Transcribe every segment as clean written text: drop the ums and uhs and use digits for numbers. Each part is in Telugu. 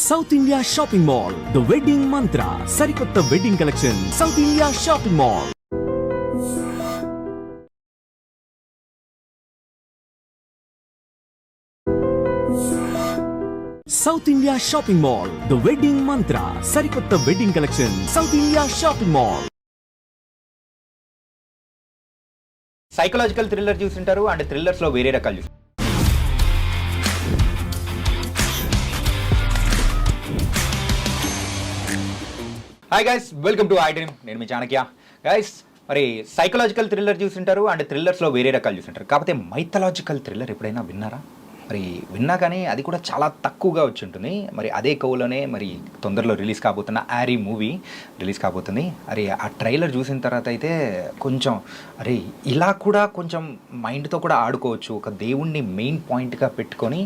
South India shopping mall, the wedding mantra, సరికొత్త wedding collection, South India shopping mall. South India shopping mall, the wedding mantra, సరికొత్త wedding collection, South India shopping mall. Psychological thriller చూసింటారు అండ్ థ్రిల్లర్స్ లో వేరే రకాలు చూసి. Hi guys, welcome to iDream. నేను మీ చాణక్య. గైస్, మరి సైకలాజికల్ థ్రిల్లర్ చూసింటారు అండ్ థ్రిల్లర్స్లో వేరే రకాలు చూసింటారు. కాకపోతే మైథలాజికల్ థ్రిల్లర్ ఎప్పుడైనా విన్నారా? మరి విన్నా కానీ అది కూడా చాలా తక్కువగా వచ్చి ఉంటుంది. మరి అదే కవులోనే మరి తొందరలో రిలీజ్ కాబోతున్న యారీ మూవీ రిలీజ్ కాబోతుంది. అరే ఆ ట్రైలర్ చూసిన తర్వాత అయితే కొంచెం అరే ఇలా కూడా కొంచెం మైండ్తో కూడా ఆడుకోవచ్చు, ఒక దేవుణ్ణి మెయిన్ పాయింట్గా పెట్టుకొని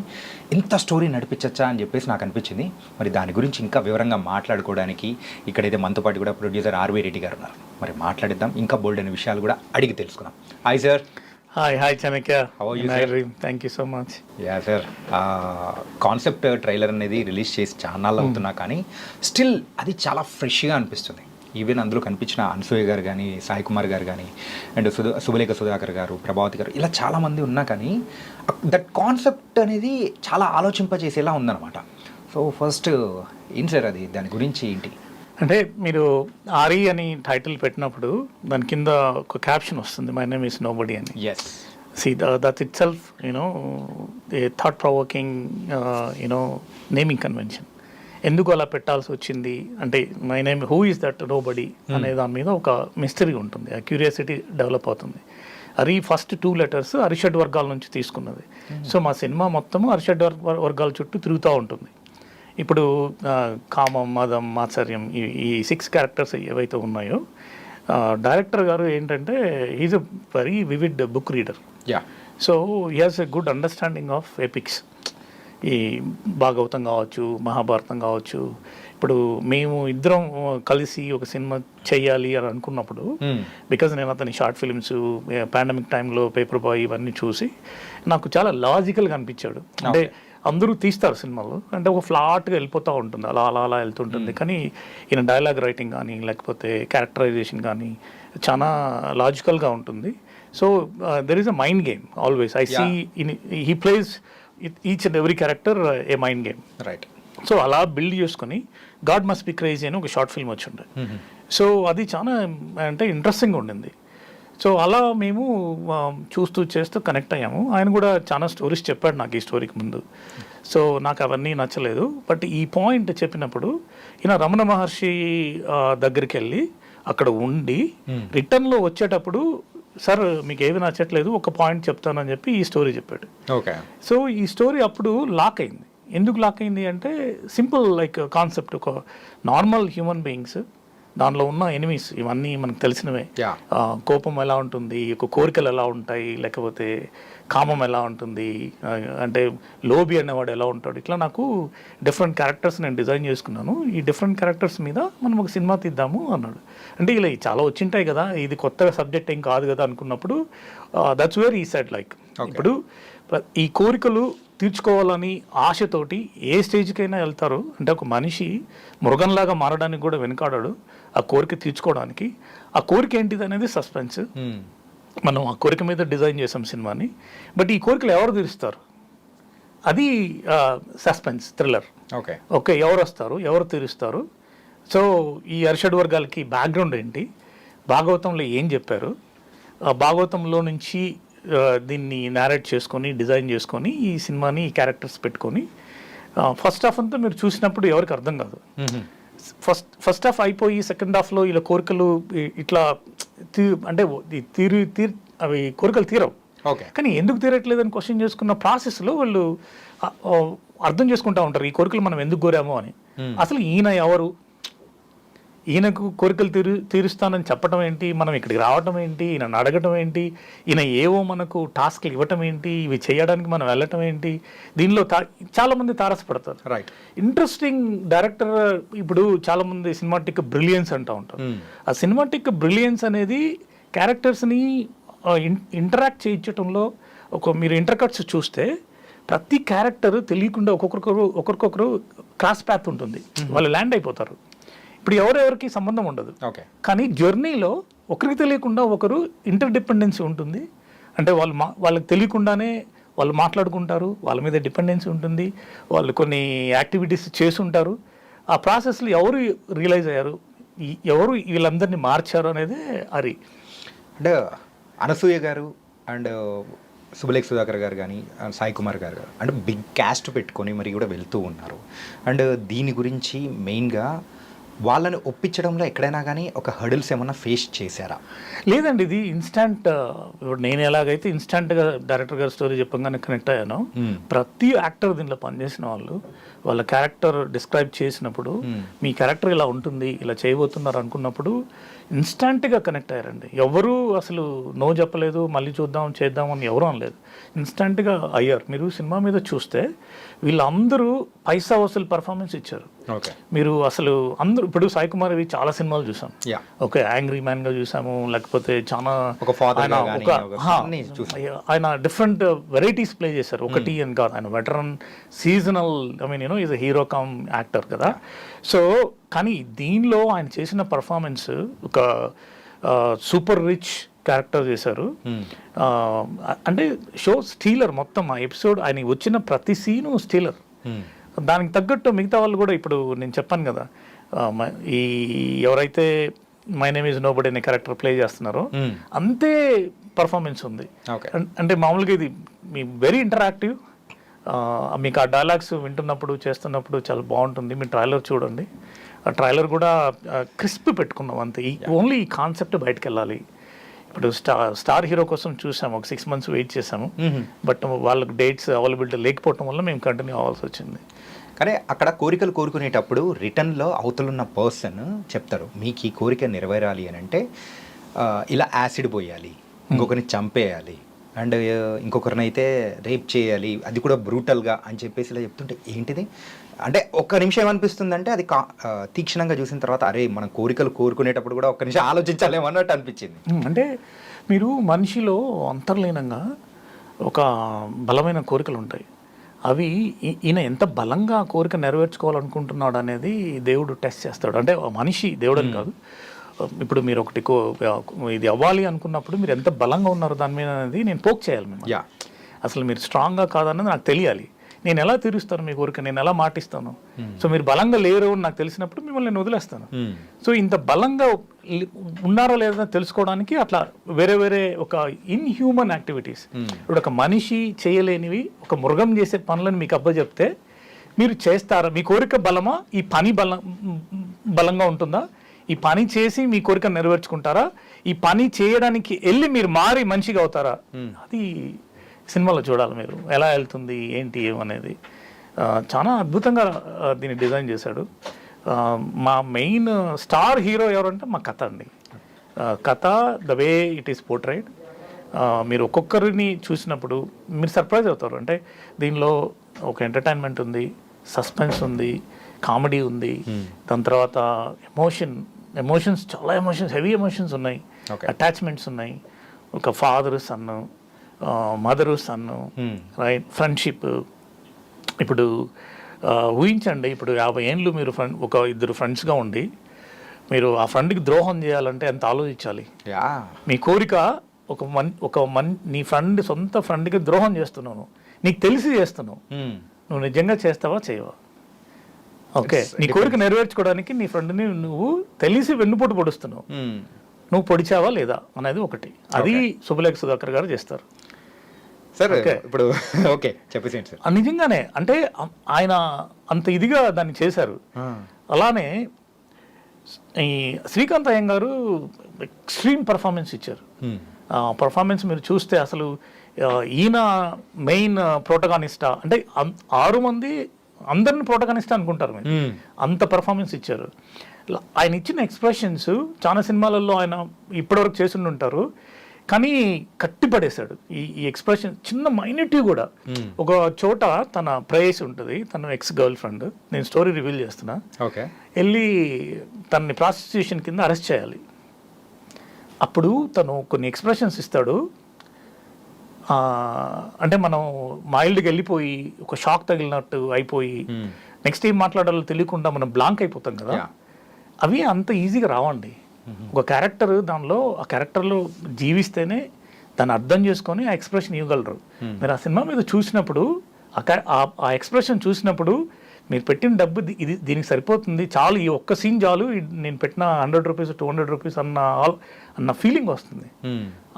ఇంత స్టోరీ నడిపించచ్చా అని చెప్పేసి నాకు అనిపించింది. మరి దాని గురించి ఇంకా వివరంగా మాట్లాడుకోవడానికి ఇక్కడైతే మనతో పాటు కూడా ప్రొడ్యూసర్ ఆర్వీ రెడ్డి గారు ఉన్నారు. మరి మాట్లాడిద్దాం, ఇంకా బోల్డ్ అనే విషయాలు కూడా అడిగి తెలుసుకుందాం. Hi sir. Hi Chanakya. How are you, sir? sir? Thank you so much. Yeah sir, concept trailer అనేది రిలీజ్ చేసి చాలా అవుతున్నా కానీ స్టిల్ అది చాలా ఫ్రెష్గా అనిపిస్తుంది. ఈవెన్ అందులో కనిపించిన అనసూయ గారు కానీ, సాయి కుమార్ గారు కానీ, అండ్ శుభలేఖ సుధాకర్ గారు, ప్రభావతి గారు, ఇలా చాలామంది ఉన్నా కానీ దట్ కాన్సెప్ట్ అనేది చాలా ఆలోచింపజేసేలా ఉందన్నమాట. సో ఫస్ట్ ఏంటి సార్ అది, దాని గురించి ఏంటి? అంటే మీరు ఆరి అని టైటిల్ పెట్టినప్పుడు దాని కింద ఒక క్యాప్షన్ వస్తుంది, మై నేమ్ ఈస్ నోబడీ అని. Yes, see that itself a thought provoking naming convention. ఎందుకు అలా పెట్టాల్సి వచ్చింది అంటే my name who is that nobody అనే దాని మీద ఒక మిస్టరీ ఉంటుంది, ఆ క్యూరియాసిటీ డెవలప్ అవుతుంది. అరి ఫస్ట్ 2 letters అరిషడ్ వర్గాల నుంచి తీసుకున్నది. సో మా సినిమా మొత్తము అరిషడ్ వర్గాల చుట్టూ తిరుగుతూ ఉంటుంది. ఇప్పుడు కామం, మదం, మాత్సర్యం, ఈ 6 characters ఏవైతే ఉన్నాయో, డైరెక్టర్ గారు ఏంటంటే is a very vivid book reader. Yeah. So he has a good understanding of epics. ఈ భాగవతం కావచ్చు, మహాభారతం కావచ్చు. ఇప్పుడు మేము ఇద్దరం కలిసి ఒక సినిమా చెయ్యాలి అని అనుకున్నప్పుడు, బికాజ్ నేను అతని షార్ట్ ఫిల్మ్స్, పాండమిక్ టైంలో పేపర్ బాయ్ ఇవన్నీ చూసి నాకు చాలా లాజికల్గా అనిపించాడు. అంటే అందరూ తీస్తారు సినిమాలు, అంటే ఒక ఫ్లాట్గా వెళ్ళిపోతూ ఉంటుంది, అలా అలా అలా వెళ్తుంటుంది. కానీ ఈయన డైలాగ్ రైటింగ్ కానీ లేకపోతే క్యారెక్టరైజేషన్ కానీ చాలా లాజికల్గా ఉంటుంది. So there is a mind game always. I see he plays each and every character a mind game. Right. So అలా బిల్డ్ చేసుకొని గాడ్ మస్ట్ బి క్రేజీ అని ఒక షార్ట్ ఫిల్మ్ వచ్చిండే. సో అది చాలా అంటే ఇంట్రెస్టింగ్ ఉండింది. సో అలా మేము చూస్తూ చేస్తూ కనెక్ట్ అయ్యాము. ఆయన కూడా చాలా స్టోరీస్ చెప్పాడు నాకు ఈ స్టోరీకి ముందు. సో నాకు అవన్నీ నచ్చలేదు. బట్ ఈ పాయింట్ చెప్పినప్పుడు ఈయన రమణ మహర్షి దగ్గరికి వెళ్ళి అక్కడ ఉండి రిటర్న్లో వచ్చేటప్పుడు, సార్ మీకు ఏవి నచ్చట్లేదు, ఒక పాయింట్ చెప్తానని చెప్పి ఈ స్టోరీ చెప్పాడు. ఓకే. సో ఈ స్టోరీ అప్పుడు లాక్ అయింది. ఎందుకు లాక్ అయింది అంటే సింపుల్ లైక్ కాన్సెప్ట్, ఒక నార్మల్ హ్యూమన్ బీయింగ్స్, దానిలో ఉన్న ఎనిమీస్ ఇవన్నీ మనకు తెలిసినవే. కోపం ఎలా ఉంటుంది, కోరికలు ఎలా ఉంటాయి, లేకపోతే కామం ఎలా ఉంటుంది, అంటే లోబి అనేవాడు ఎలా ఉంటాడు, ఇట్లా నాకు డిఫరెంట్ క్యారెక్టర్స్ నేను డిజైన్ చేసుకున్నాను. ఈ డిఫరెంట్ క్యారెక్టర్స్ మీద మనం ఒక సినిమా తీద్దాము అన్నాడు. అంటే ఇలా చాలా వచ్చింటాయి కదా, ఇది కొత్తగా సబ్జెక్ట్ ఏం కాదు కదా అనుకున్నప్పుడు దట్స్ వేర్ ఈ సెడ్ లైక్, ఇప్పుడు ఈ కోరికలు తీర్చుకోవాలని ఆశతోటి ఏ స్టేజ్కైనా వెళ్తారు. అంటే ఒక మనిషి మృగంలాగా మారడానికి కూడా వెనుకాడాడు ఆ కోరిక తీర్చుకోవడానికి. ఆ కోరిక ఏంటిది అనేది సస్పెన్స్. మనం ఆ కోరిక మీద డిజైన్ చేసాం సినిమాని. బట్ ఈ కోరికలు ఎవరు తీరుస్తారు అది సస్పెన్స్ థ్రిల్లర్. ఓకే. ఓకే, ఎవరు వస్తారు, ఎవరు తీరుస్తారు. సో ఈ అరిషడ్ వర్గాలకి బ్యాక్గ్రౌండ్ ఏంటి, భాగవతంలో ఏం చెప్పారు, భాగవతంలో నుంచి దీన్ని నేరేట్ చేసుకొని డిజైన్ చేసుకొని ఈ సినిమాని ఈ క్యారెక్టర్స్ పెట్టుకొని ఫస్ట్ హాఫ్ అంతా మీరు చూసినప్పుడు ఎవరికి అర్థం కాదు. ఫస్ట్ హాఫ్ అయిపోయి సెకండ్ హాఫ్లో ఇలా కోరికలు ఇట్లా అంటే అవి కోరికలు తీరవు. కానీ ఎందుకు తీరట్లేదని క్వశ్చన్ చేసుకున్న ప్రాసెస్లో వాళ్ళు అర్థం చేసుకుంటూ ఉంటారు ఈ కోరికలు మనం ఎందుకు కోరామో అని. అసలు ఈయన ఎవరు, ఈయనకు కోరికలు తీరుస్తానని చెప్పడం ఏంటి, మనం ఇక్కడికి రావటం ఏంటి, ఈయన అడగటం ఏంటి, ఈయన ఏవో మనకు టాస్క్లు ఇవ్వటం ఏంటి, ఇవి చేయడానికి మనం వెళ్ళటం ఏంటి, దీనిలో చాలామంది తారసపడతారు. రైట్. Interesting director. ఇప్పుడు చాలామంది సినిమాటిక్ బ్రిలియన్స్ అంటూ ఉంటారు. ఆ సినిమాటిక్ బ్రిలియన్స్ అనేది క్యారెక్టర్స్ని ఇంటరాక్ట్ చేయించడంలో మీరు ఇంటర్కట్స్ చూస్తే ప్రతి క్యారెక్టర్ తెలియకుండా ఒకరికొకరు క్రాస్ ప్యాత్ ఉంటుంది, వాళ్ళు ల్యాండ్ అయిపోతారు. ఇప్పుడు ఎవరెవరికి సంబంధం ఉండదు, ఓకే. కానీ జర్నీలో ఒకరికి తెలియకుండా ఒకరు ఇంటర్ డిపెండెన్సీ ఉంటుంది. అంటే వాళ్ళకి తెలియకుండానే వాళ్ళు మాట్లాడుకుంటారు, వాళ్ళ మీద డిపెండెన్సీ ఉంటుంది, వాళ్ళు కొన్ని యాక్టివిటీస్ చేసుంటారు. ఆ ప్రాసెస్లో ఎవరు రియలైజ్ అయ్యారు, ఎవరు వీళ్ళందరినీ మార్చారు అనేది అది. అంటే అనసూయ గారు అండ్ శుభలేఖ సుధాకర్ గారు కానీ సాయి కుమార్ గారు అంటే బిగ్ క్యాస్ట్ పెట్టుకొని మరి కూడా వెళ్తూ ఉన్నారు. అండ్ దీని గురించి మెయిన్గా వాళ్ళని ఒప్పించడంలో ఎక్కడైనా కానీ ఒక హర్డిల్స్ ఏమన్నా ఫేస్ చేశారా? లేదండి, ఇది ఇన్స్టాంట్. ఇప్పుడు నేను ఎలాగైతే ఇన్స్టాంట్గా డైరెక్టర్ గారి స్టోరీ చెప్పగానే కనెక్ట్ అయ్యానో, ప్రతి యాక్టర్ దీనిలో పనిచేసిన వాళ్ళు వాళ్ళ క్యారెక్టర్ డిస్క్రైబ్ చేసినప్పుడు మీ క్యారెక్టర్ ఇలా ఉంటుంది, ఇలా చేయబోతున్నారు అనుకున్నప్పుడు ఇన్స్టాంట్గా కనెక్ట్ అయ్యారండి. ఎవరు అసలు నో చెప్పలేదు, మళ్ళీ చూద్దాం చేద్దాం అని ఎవరు అనలేదు, ఇన్స్టాంట్గా అయ్యారు. మీరు సినిమా మీద చూస్తే వీళ్ళందరూ పైసా వసూలు పర్ఫార్మెన్స్ ఇచ్చారు. ఓకే. మీరు అసలు అందరూ ఇప్పుడు సాయి కుమార్ చాలా సినిమాలు చూసాం. ఓకే, యాంగ్రీ మ్యాన్ గా చూసాము, లేకపోతే చాలా ఆయన డిఫరెంట్ వెరైటీస్ ప్లే చేశారు. ఒకటి అని కాదు, ఆయన veteran seasonal, I mean you know is a hero come actor కదా. సో కానీ దీనిలో ఆయన చేసిన పర్ఫార్మెన్స్ ఒక సూపర్ రిచ్ క్యారెక్టర్ చేశారు. అంటే షో స్టీలర్, మొత్తం ఆ ఎపిసోడ్ ఆయన వచ్చిన ప్రతి సీను స్టీలర్. దానికి తగ్గట్టు మిగతా వాళ్ళు కూడా, ఇప్పుడు నేను చెప్పాను కదా, ఈ ఎవరైతే మై నేమ్ ఈజ్ నోబడీ అనే క్యారెక్టర్ ప్లే చేస్తున్నారో అంతే పర్ఫార్మెన్స్ ఉంది. అంటే మామూలుగా ఇది మీ వెరీ ఇంటరాక్టివ్. మీకు ఆ డైలాగ్స్ వింటున్నప్పుడు చేస్తున్నప్పుడు చాలా బాగుంటుంది. మీ ట్రైలర్ చూడండి, ఆ ట్రైలర్ కూడా క్రిస్ప్ పెట్టుకున్నాం అంతే. ఓన్లీ ఈ కాన్సెప్ట్ బయటకు వెళ్ళాలి. ఇప్పుడు స్టార్ హీరో కోసం చూసాము, ఒక 6 months వెయిట్ చేసాము, బట్ వాళ్ళకి డేట్స్ అవైలబిలిటీ లేకపోవడం వల్ల మేము కంటిన్యూ అవ్వాల్సి వచ్చింది. కానీ అక్కడ కోరికలు కోరుకునేటప్పుడు రిటర్న్లో అవతలున్న పర్సన్ చెప్తారు, మీకు ఈ కోరిక నెరవేరాలి అని అంటే ఇలా యాసిడ్ పోయాలి, ఇంకొకరిని చంపేయాలి, అండ్ ఇంకొకరినైతే రేప్ చేయాలి, అది కూడా బ్రూటల్గా అని చెప్పేసి ఇలా చెప్తుంటే ఏంటిది అంటే ఒక్క నిమిషం ఏమనిపిస్తుందంటే అది తీక్షణంగా చూసిన తర్వాత అరే మన కోరికలు కోరుకునేటప్పుడు కూడా ఒక్క నిమిషం ఆలోచించాలేమో అన్నట్టు అనిపించింది. అంటే మీరు మనిషిలో అంతర్లీనంగా ఒక బలమైన కోరికలు ఉంటాయి. అవి ఈయన ఎంత బలంగా కోరిక నెరవేర్చుకోవాలనుకుంటున్నాడు అనేది దేవుడు టెస్ట్ చేస్తాడు. అంటే మనిషి దేవుడు అని కాదు. ఇప్పుడు మీరు ఒకటి ఇది అవ్వాలి అనుకున్నప్పుడు మీరు ఎంత బలంగా ఉన్నారు దాని మీద అనేది నేను పోక్ చేయాలి మిమ్మల్ని. అసలు మీరు స్ట్రాంగ్గా కాదన్నది నాకు తెలియాలి. నేను ఎలా తీరుస్తాను మీ కోరిక, నేను ఎలా మాటిస్తాను. సో మీరు బలంగా లేరు అని నాకు తెలిసినప్పుడు మిమ్మల్ని నేను వదిలేస్తాను. సో ఇంత బలంగా ఉన్నారో లేదో తెలుసుకోవడానికి అట్లా వేరే వేరే ఒక ఇన్హ్యూమన్ యాక్టివిటీస్, ఇప్పుడు ఒక మనిషి చేయలేనివి ఒక మృగం చేసే పనులను మీకు అప్పచెప్తే మీరు చేస్తారా? మీ కోరిక బలమా, ఈ పని బలంగా ఉంటుందా, ఈ పని చేసి మీ కోరిక నెరవేర్చుకుంటారా, ఈ పని చేయడానికి వెళ్ళి మీరు మారి మనిషిగా అవుతారా? అది సినిమాలో చూడాలి మీరు, ఎలా వెళ్తుంది ఏంటి ఏమనేది. చాలా అద్భుతంగా దీన్ని డిజైన్ చేశాడు. మా మెయిన్ స్టార్ హీరో ఎవరంటే మా కథ అండి. కథ the way it is portrayed, మీరు ఒక్కొక్కరిని చూసినప్పుడు మీరు సర్ప్రైజ్ అవుతారు. అంటే దీనిలో ఒక ఎంటర్టైన్మెంట్ ఉంది, సస్పెన్స్ ఉంది, కామెడీ ఉంది, దాని తర్వాత ఎమోషన్స్ చాలా ఎమోషన్స్, హెవీ ఎమోషన్స్ ఉన్నాయి, అటాచ్మెంట్స్ ఉన్నాయి. ఒక ఫాదరు సన్ను, మదరు సన్ను, రైట్, ఫ్రెండ్షిప్. ఇప్పుడు ఊహించండి, ఇప్పుడు 50 ఏళ్ళు మీరు ఒక ఇద్దరు ఫ్రెండ్స్గా ఉండి మీరు ఆ ఫ్రెండ్కి ద్రోహం చేయాలంటే ఎంత ఆలోచించాలి. మీ కోరిక నీ ఫ్రెండ్, సొంత ఫ్రెండ్కి ద్రోహం చేస్తున్నావు, నీకు తెలిసి చేస్తున్నావు, నువ్వు నిజంగా చేస్తావా చేయవా? ఓకే, నీ కోరిక నెరవేర్చుకోవడానికి నీ ఫ్రెండ్ని నువ్వు తెలిసి వెన్నుపోటు పొడుస్తున్నావు, నువ్వు పొడిచావా లేదా అనేది ఒకటి. అది శుభలేఖ సుధాకర్ గారు చేస్తారు సార్. ఇప్పుడు ఓకే చెప్పేసి సార్, నిజంగానే అంటే ఆయన అంత ఇదిగా దాన్ని చేశారు. అలానే ఈ శ్రీకాంత్ అయ్యం గారు ఎక్స్ట్రీమ్ పర్ఫార్మెన్స్ ఇచ్చారు. పర్ఫార్మెన్స్ మీరు చూస్తే అసలు ఈయన మెయిన్ ప్రోటగానిస్టా అంటే 6 మంది అందరిని ప్రోటగానిస్టా అనుకుంటారు మీరు, అంత పర్ఫార్మెన్స్ ఇచ్చారు. ఆయన ఇచ్చిన ఎక్స్ప్రెషన్స్ చాలా సినిమాలలో ఆయన ఇప్పటివరకు చేసి ఉంటారు, కానీ కట్టిపడేశాడు. ఈ ఎక్స్ప్రెషన్ చిన్న మైన్యూటీ కూడా. ఒక చోట తన ప్రేయస్ ఉంటుంది, తన ఎక్స్ గర్ల్ ఫ్రెండ్, నేను స్టోరీ రివీల్ చేస్తున్నా, వెళ్ళి తనని ప్రాస్టిట్యూషన్ కింద అరెస్ట్ చేయాలి. అప్పుడు తను కొన్ని ఎక్స్ప్రెషన్స్ ఇస్తాడు. అంటే మనం మైల్డ్గా వెళ్ళిపోయి ఒక షాక్ తగిలినట్టు అయిపోయి నెక్స్ట్ ఏం మాట్లాడాలో తెలియకుండా మనం బ్లాంక్ అయిపోతాం కదా, Yeah. అవి అంత ఈజీగా రావండి. ఒక క్యారెక్టర్ దానిలో ఆ క్యారెక్టర్లో జీవిస్తేనే దాన్ని అర్థం చేసుకొని ఆ ఎక్స్ప్రెషన్ ఇవ్వగలరు. మీరు ఆ సినిమా మీద చూసినప్పుడు ఆ ఎక్స్ప్రెషన్ చూసినప్పుడు మీరు పెట్టిన డబ్బు ఇది దీనికి సరిపోతుంది, చాలు, ఈ ఒక్క సీన్ చాలు, నేను పెట్టిన 100 రూపీస్ 200 రూపీస్ అన్న ఫీలింగ్ వస్తుంది.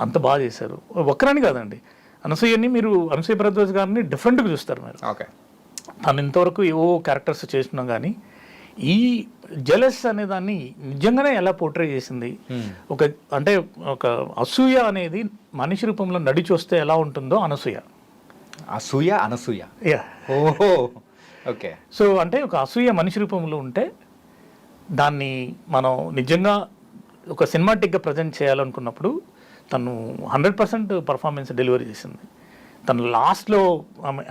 అంత బాగా చేశారు. ఒక్కరని కాదండి, అనసూయని మీరు అనసూయ భరద్వాజ్ గారిని డిఫరెంట్గా చూస్తారు మీరు. ఓకే, తను ఇంతవరకు ఏవో క్యారెక్టర్స్ చేసినా కానీ ఈ జెలస్ అనే దాన్ని నిజంగానే ఎలా పోర్ట్రే చేసింది. అంటే ఒక అసూయ అనేది మనిషి రూపంలో నడిచి వస్తే ఎలా ఉంటుందో అనసూయ. అనసూయ. యా. ఓహో, ఓకే. సో అంటే ఒక అసూయ మనిషి రూపంలో ఉంటే దాన్ని మనం నిజంగా ఒక సినిమాటిక్గా ప్రజెంట్ చేయాలనుకున్నప్పుడు తను 100% పర్ఫార్మెన్స్ డెలివరీ చేసింది. తను లాస్ట్లో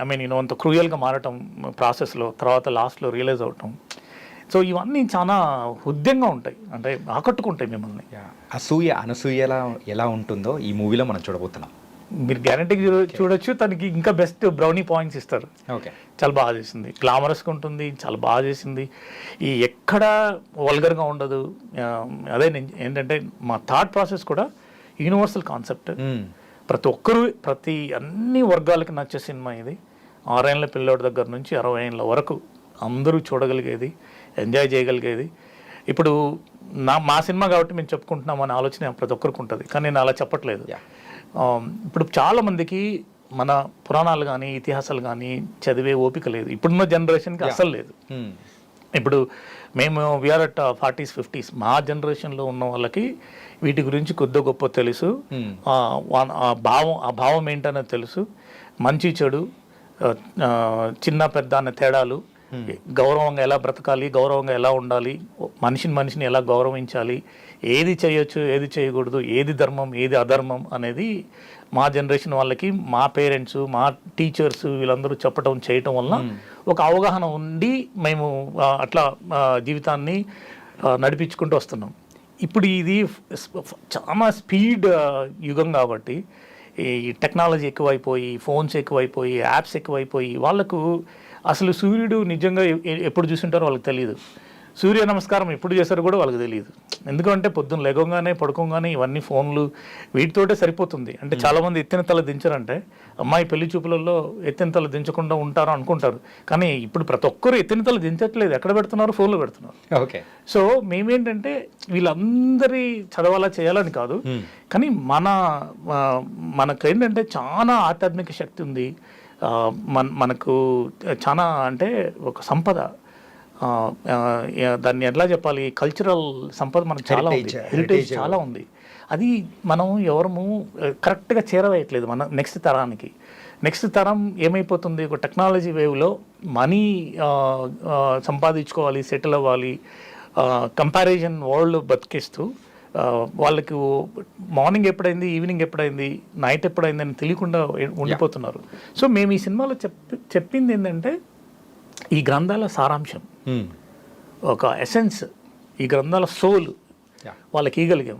ఐ మీన్ అంత క్రూయల్గా మారటం ప్రాసెస్లో, తర్వాత లాస్ట్లో రియలైజ్ అవటం, సో ఇవన్నీ చాలా హృదయంగా ఉంటాయి, అంటే ఆకట్టుకుంటాయి మిమ్మల్ని. అనసూయ ఎలా ఉంటుందో ఈ మూవీలో మనం చూడబోతున్నాం. మీరు గ్యారంటీకి చూడొచ్చు. తనకి ఇంకా బెస్ట్ బ్రౌనీ పాయింట్స్ ఇస్తారు. ఓకే, చాలా బాగా చేసింది, గ్లామరస్గా ఉంటుంది, చాలా బాగా చేసింది. ఈ ఎక్కడ వల్గర్గా ఉండదు. అదే ఏంటంటే మా థాట్ ప్రాసెస్ కూడా యూనివర్సల్ కాన్సెప్ట్. ప్రతి ఒక్కరు అన్ని వర్గాలకి నచ్చే సినిమా ఇది. 6 ఏళ్ళ పిల్లోడి దగ్గర నుంచి 60 ఏళ్ళ వరకు అందరూ చూడగలిగేది, ఎంజాయ్ చేయగలిగేది. ఇప్పుడు మా సినిమా కాబట్టి మేము చెప్పుకుంటున్నాం అనే ఆలోచన ప్రతి ఒక్కరికి ఉంటుంది, కానీ నేను అలా చెప్పట్లేదు. ఇప్పుడు చాలామందికి మన పురాణాలు కానీ ఇతిహాసాలు కానీ చదివే ఓపిక లేదు, ఇప్పుడున్న జనరేషన్కి అసలు లేదు. ఇప్పుడు మేము వీఆర్ అట్ 40s 50s, మా జనరేషన్లో ఉన్న వాళ్ళకి వీటి గురించి కొద్ది గొప్ప తెలుసు. ఆ భావం ఏంటనేది తెలుసు. మంచి చెడు, చిన్న పెద్ద అనే తేడాలు, గౌరవంగా ఎలా బ్రతకాలి, గౌరవంగా ఎలా ఉండాలి, మనిషిని ఎలా గౌరవించాలి, ఏది చేయొచ్చు ఏది చేయకూడదు, ఏది ధర్మం ఏది అధర్మం అనేది మా జనరేషన్ వాళ్ళకి మా పేరెంట్స్ మా టీచర్స్ వీళ్ళందరూ చెప్పడం చేయటం వలన ఒక అవగాహన ఉండి మేము అట్లా జీవితాన్ని నడిపించుకుంటూ వస్తున్నాం. ఇప్పుడు ఇది చాలా స్పీడ్ యుగం కాబట్టి ఈ టెక్నాలజీ ఎక్కువైపోయి, ఫోన్స్ ఎక్కువైపోయి, యాప్స్ ఎక్కువైపోయి వాళ్ళకు అసలు సూర్యుడు నిజంగా ఎప్పుడు చూసింటారో వాళ్ళకి తెలియదు, సూర్య నమస్కారం ఎప్పుడు చేశారో కూడా వాళ్ళకి తెలియదు. ఎందుకంటే పొద్దున్న లేవగానే పడుకోగానే ఇవన్నీ ఫోన్లు వీటితోటే సరిపోతుంది. అంటే చాలామంది ఎత్తిన తల దించారంటే అమ్మాయి పెళ్లి చూపులలో ఎత్తిన తల దించకుండా ఉంటారు అనుకుంటారు, కానీ ఇప్పుడు ప్రతి ఒక్కరు ఎత్తిన తల దించట్లేదు, ఎక్కడ పెడుతున్నారు, ఫోన్లో పెడుతున్నారు. ఓకే. సో మేమేంటంటే వీళ్ళందరి చదవాలా చేయాలని కాదు, కానీ మనకు ఏంటంటే చాలా ఆధ్యాత్మిక శక్తి ఉంది, మనకు చాలా అంటే ఒక సంపద, దాన్ని ఎట్లా చెప్పాలి, కల్చరల్ సంపద మనకు చాలా ఉంది, హెరిటేజ్ చాలా ఉంది. అది మనం ఎవరము కరెక్ట్గా చేరవేయట్లేదు మన నెక్స్ట్ తరం ఏమైపోతుంది, ఒక టెక్నాలజీ వేవ్లో మనీ సంపాదించుకోవాలి, సెటిల్ అవ్వాలి, కంపారిజన్ వరల్డ్ బతికిస్తూ వాళ్ళకు మార్నింగ్ ఎప్పుడైంది, ఈవినింగ్ ఎప్పుడైంది, నైట్ ఎప్పుడైంది అని తెలియకుండా ఉండిపోతున్నారు. సో మేము ఈ సినిమాలో చెప్పింది ఏంటంటే ఈ గ్రంథాల సారాంశం, ఒక ఎసెన్స్, ఈ గ్రంథాల సోల్ వాళ్ళకి ఇవ్వగలిగాం.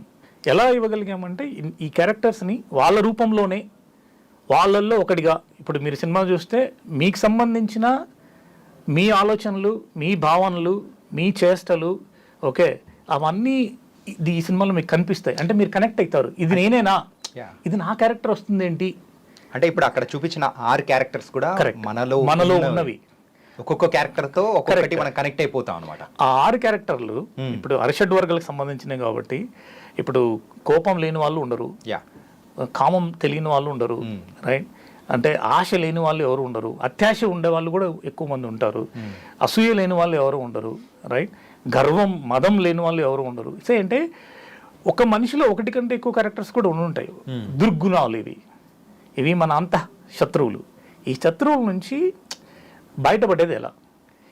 ఎలా ఇవ్వగలిగామంటే ఈ క్యారెక్టర్స్ని వాళ్ళ రూపంలోనే వాళ్ళల్లో ఒకటిగా, ఇప్పుడు మీరు సినిమా చూస్తే మీకు సంబంధించిన మీ ఆలోచనలు, మీ భావనలు, మీ చేష్టలు, ఓకే, అవన్నీ ఈ సినిమాలో మీకు కనిపిస్తాయి. అంటే మీరు కనెక్ట్ అవుతారు, ఇది నేనేనా, ఇది నా క్యారెక్టర్ వస్తుంది ఏంటి. అంటే ఇప్పుడు అక్కడ చూపించిన 6 క్యారెక్టర్స్ కూడా మనలో ఉన్నవి. ఒక్కొక్క క్యారెక్టర్ తో ఒక్కొక్కటి మనం కనెక్ట్ అయిపోతాం అనమాట. ఆ 6 క్యారెక్టర్లు ఇప్పుడు అరిషడ్ వర్గాలకు సంబంధించినవి కాబట్టి ఇప్పుడు కోపం లేని వాళ్ళు ఉండరు, కామం తెలియని వాళ్ళు ఉండరు, రైట్, అంటే ఆశ లేని వాళ్ళు ఎవరు ఉండరు, అత్యాశ ఉండే వాళ్ళు కూడా ఎక్కువ మంది ఉంటారు, అసూయ లేని వాళ్ళు ఎవరు ఉండరు, రైట్, గర్వం మదం లేని వాళ్ళు ఎవరు ఉండరు. సో అంటే ఒక మనిషిలో ఒకటి కంటే ఎక్కువ క్యారెక్టర్స్ కూడా ఉంటాయి. దుర్గుణాలు ఇవి మన అంత శత్రువులు. ఈ శత్రువుల నుంచి బయటపడేది ఎలా,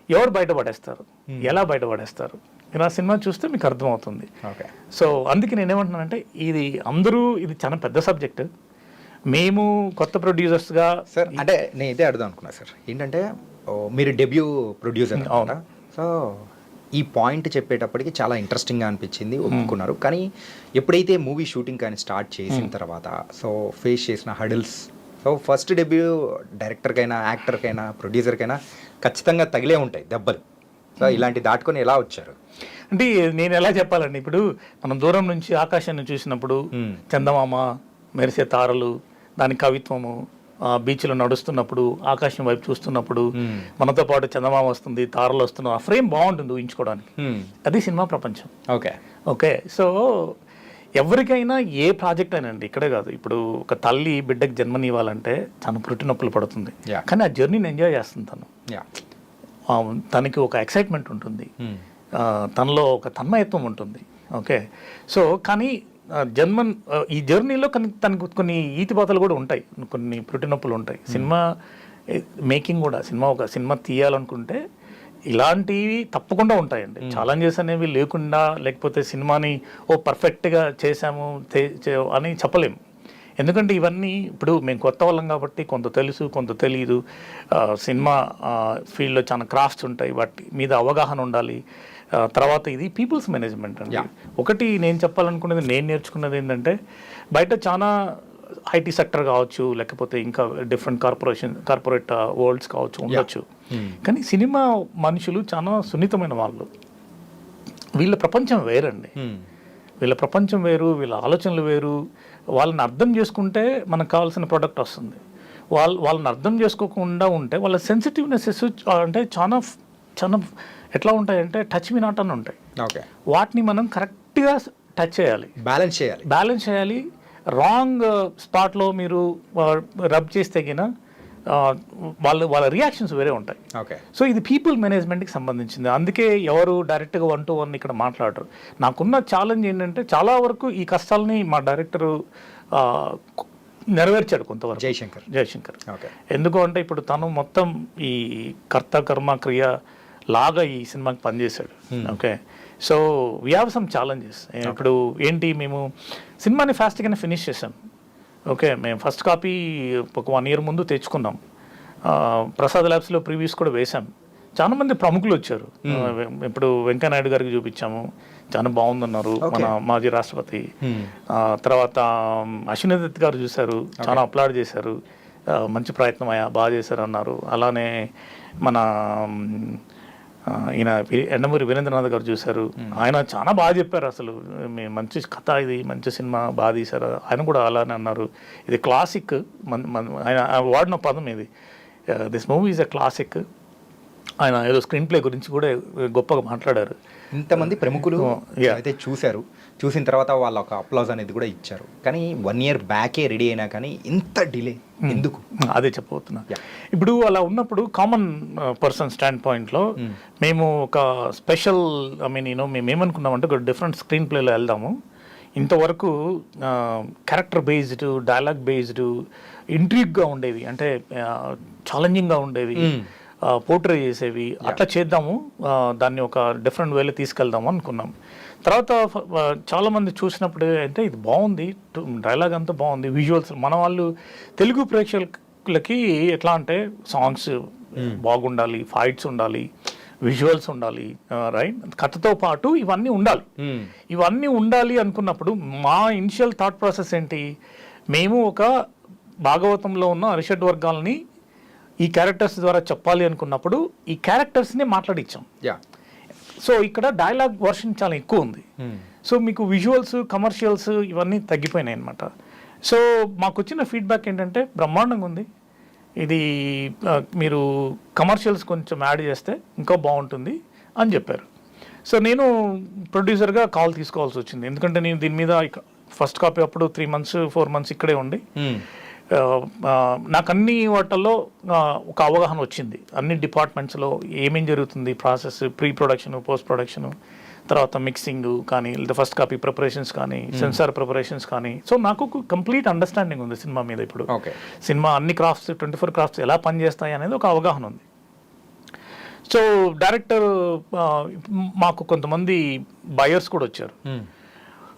ఎవరు బయటపడేస్తారు, ఎలా బయటపడేస్తారు, మీరు ఆ సినిమా చూస్తే మీకు అర్థమవుతుంది. సో అందుకే నేనేమంటున్నానంటే ఇది చాలా పెద్ద సబ్జెక్ట్. మేము కొత్త ప్రొడ్యూసర్స్గా సార్, అంటే నేను ఇదే అడుగుదాం అనుకున్నా సార్, ఏంటంటే మీరు డెబ్యూ ప్రొడ్యూసర్, అవునా? సో ఈ పాయింట్ చెప్పేటప్పటికి చాలా ఇంట్రెస్టింగ్గా అనిపించింది, ఒప్పుకున్నారు. కానీ ఎప్పుడైతే మూవీ షూటింగ్ కానీ స్టార్ట్ చేసిన తర్వాత సో ఫేస్ చేసిన హడిల్స్, సో ఫస్ట్ డెబ్యూ డైరెక్టర్కైనా, యాక్టర్కైనా, ప్రొడ్యూసర్కైనా ఖచ్చితంగా తగిలే ఉంటాయి దెబ్బలు. సో ఇలాంటి దాటుకొని ఎలా వచ్చారు? అంటే నేను ఎలా చెప్పాలండి, ఇప్పుడు మనం దూరం నుంచి ఆకాశాన్ని చూసినప్పుడు చందమామ, మెరిసే తారలు, దాని కవిత్వము, బీచ్లో నడుస్తున్నప్పుడు ఆకాశం వైపు చూస్తున్నప్పుడు మనతో పాటు చందమామ వస్తుంది, తారలు వస్తున్నాయి, ఆ ఫ్రేమ్ బాగుంటుంది ఊహించుకోవడానికి. అది సినిమా ప్రపంచం. ఓకే ఓకే, సో ఎవరికైనా ఏ ప్రాజెక్ట్ అయినా అండి, ఇక్కడే కాదు, ఇప్పుడు ఒక తల్లి బిడ్డకి జన్మనివ్వాలంటే తను పుట్టినొప్పులు పడుతుంది, కానీ ఆ జర్నీని ఎంజాయ్ చేస్తుంది తను. తనకి ఒక ఎక్సైట్మెంట్ ఉంటుంది, తనలో ఒక తన్మయత్వం ఉంటుంది. ఓకే, సో కానీ ఈ జర్నీలో తనకు కొన్ని ఈతిబాతలు కూడా ఉంటాయి, కొన్ని పుట్టినొప్పులు ఉంటాయి. సినిమా మేకింగ్ కూడా, సినిమా తీయాలనుకుంటే ఇలాంటివి తప్పకుండా ఉంటాయండి. ఛాలెంజెస్ అనేవి లేకుండా, లేకపోతే సినిమాని పర్ఫెక్ట్గా చేసాము అని చెప్పలేము. ఎందుకంటే ఇవన్నీ ఇప్పుడు మేము కొత్త వాళ్ళం కాబట్టి కొంత తెలుసు, కొంత తెలియదు. సినిమా ఫీల్డ్లో చాలా క్రాఫ్ట్స్ ఉంటాయి, వాటి మీద అవగాహన ఉండాలి. తర్వాత ఇది పీపుల్స్ మేనేజ్మెంట్ అండి. ఒకటి నేను చెప్పాలనుకున్నది, నేను నేర్చుకున్నది ఏంటంటే, బయట చాలా ఐటీ సెక్టర్ కావచ్చు, లేకపోతే ఇంకా డిఫరెంట్ కార్పొరేట్ వరల్డ్స్ కావచ్చు, ఉండొచ్చు. కానీ సినిమా మనుషులు చాలా సున్నితమైన వాళ్ళు. వీళ్ళ ప్రపంచం వేరండి, వీళ్ళ ప్రపంచం వేరు, వీళ్ళ ఆలోచనలు వేరు. వాళ్ళని అర్థం చేసుకుంటే మనకు కావాల్సిన ప్రోడక్ట్ వస్తుంది. వాళ్ళని అర్థం చేసుకోకుండా ఉంటే వాళ్ళ సెన్సిటివ్నెస్ అంటే చాలా చాలా ఎట్లా ఉంటాయంటే టచ్ మీ నాట్ అని ఉంటాయి. ఓకే, వాటిని మనం కరెక్ట్గా టచ్ చేయాలి, బ్యాలెన్స్ చేయాలి. రాంగ్ స్పాట్లో మీరు రబ్ చేస్తే గిన వాళ్ళ రియాక్షన్స్ వేరే ఉంటాయి. ఓకే, సో ఇది పీపుల్ మేనేజ్మెంట్కి సంబంధించింది. అందుకే ఎవరు డైరెక్ట్గా 1-to-1 ఇక్కడ మాట్లాడరు. నాకున్న ఛాలెంజ్ ఏంటంటే, చాలా వరకు ఈ కష్టాలని మా డైరెక్టరు నెరవేర్చాడు కొంతవరకు, జయశంకర్. ఎందుకు అంటే ఇప్పుడు తను మొత్తం ఈ కర్త కర్మ క్రియ లాగా ఈ సినిమాకి పనిచేశాడు. Okay, so we have some challenges. ఇప్పుడు ఏంటి, మేము సినిమాని ఫాస్ట్గానే ఫినిష్ చేసాం. ఓకే, మేము ఫస్ట్ కాపీ ఒక 1 year ముందు తెచ్చుకున్నాం. ప్రసాద్ ల్యాబ్స్లో ప్రివ్యూస్ కూడా వేసాం. చాలా మంది ప్రముఖులు వచ్చారు. ఇప్పుడు వెంకయ్యనాయుడు గారికి చూపించాము, చాలా బాగుందన్నారు, మన మాజీ రాష్ట్రపతి. తర్వాత అశ్విని దత్ గారు చూశారు, చాలా అప్లాడ్ చేశారు, మంచి ప్రయత్నం అయ్యా, బాగా చేశారు అన్నారు. అలానే మన ఈయన ఎండమూరి వీరేంద్రనాథ్ గారు చూశారు, ఆయన చాలా బాగా చెప్పారు. అసలు మంచి కథ, ఇది మంచి సినిమా, బాగా తీశారు. ఆయన కూడా అలానే అన్నారు, ఇది క్లాసిక్. ఆయన వాడిన పదం ఇది, this movie is a classic. ఆయన ఏదో స్క్రీన్ ప్లే గురించి కూడా గొప్పగా మాట్లాడారు. ఇంతమంది ప్రముఖులు అయితే చూశారు, చూసిన తర్వాత వాళ్ళ ఒక అప్లాజ్ అనేది కూడా ఇచ్చారు. కానీ 1 year బ్యాకే రెడీ అయినా కానీ ఇంత డిలే ఎందుకు? అదే చెప్పబోతున్నా. ఇప్పుడు అలా ఉన్నప్పుడు కామన్ పర్సన్ స్టాండ్ పాయింట్లో మేము ఒక స్పెషల్, మేము ఏమనుకున్నామంటే ఒక డిఫరెంట్ స్క్రీన్ ప్లేలో వెళ్దాము. ఇంతవరకు క్యారెక్టర్ బేస్డ్, డైలాగ్ బేస్డ్, ఇంట్రీగ్గా ఉండేవి, అంటే ఛాలెంజింగ్గా ఉండేవి, పోర్ట్రే చేసేవి, అట్లా చేద్దాము, దాన్ని ఒక డిఫరెంట్ వేలో తీసుకెళ్దాము అనుకున్నాం. తర్వాత చాలామంది చూసినప్పుడు అంటే ఇది బాగుంది, డైలాగ్ అంతా బాగుంది, విజువల్స్ మన వాళ్ళు తెలుగు ప్రేక్షకులకి ఎట్లా అంటే సాంగ్స్ బాగుండాలి, ఫైట్స్ ఉండాలి, విజువల్స్ ఉండాలి, రైట్, కథతో పాటు ఇవన్నీ ఉండాలి. ఇవన్నీ ఉండాలి అనుకున్నప్పుడు మా ఇనిషియల్ థాట్ ప్రాసెస్ ఏంటి, మేము ఒక భాగవతంలో ఉన్న అరిషడ్ వర్గాల్ని ఈ క్యారెక్టర్స్ ద్వారా చెప్పాలి అనుకున్నప్పుడు ఈ క్యారెక్టర్స్ని మాట్లాడిచ్చాం. సో ఇక్కడ డైలాగ్ వర్షన్ చాలా ఎక్కువ ఉంది. సో మీకు విజువల్స్, కమర్షియల్స్ ఇవన్నీ తగ్గిపోయినాయి అనమాట. సో మాకు వచ్చిన ఫీడ్బ్యాక్ ఏంటంటే, బ్రహ్మాండంగా ఉంది ఇది, మీరు కమర్షియల్స్ కొంచెం యాడ్ చేస్తే ఇంకా బాగుంటుంది అని చెప్పారు. సో నేను ప్రొడ్యూసర్గా కాల్ తీసుకోవాల్సి వచ్చింది, ఎందుకంటే నేను దీని మీద ఫస్ట్ కాపీ అప్పుడు 3 months 4 months ఇక్కడే ఉండి నాకు అన్ని వాటిల్లో ఒక అవగాహన వచ్చింది. అన్ని డిపార్ట్మెంట్స్లో ఏమేం జరుగుతుంది, process, pre production, post production, తర్వాత మిక్సింగ్ కానీ, లేదా ఫస్ట్ కాపీ ప్రిపరేషన్స్ కానీ, సెన్సార్ ప్రిపరేషన్స్ కానీ. సో నాకు కంప్లీట్ అండర్స్టాండింగ్ ఉంది సినిమా మీద. ఇప్పుడు సినిమా అన్ని క్రాఫ్ట్స్, 24 crafts ఎలా పనిచేస్తాయి అనేది ఒక అవగాహన ఉంది. సో డైరెక్టర్, మాకు కొంతమంది బయర్స్ కూడా వచ్చారు.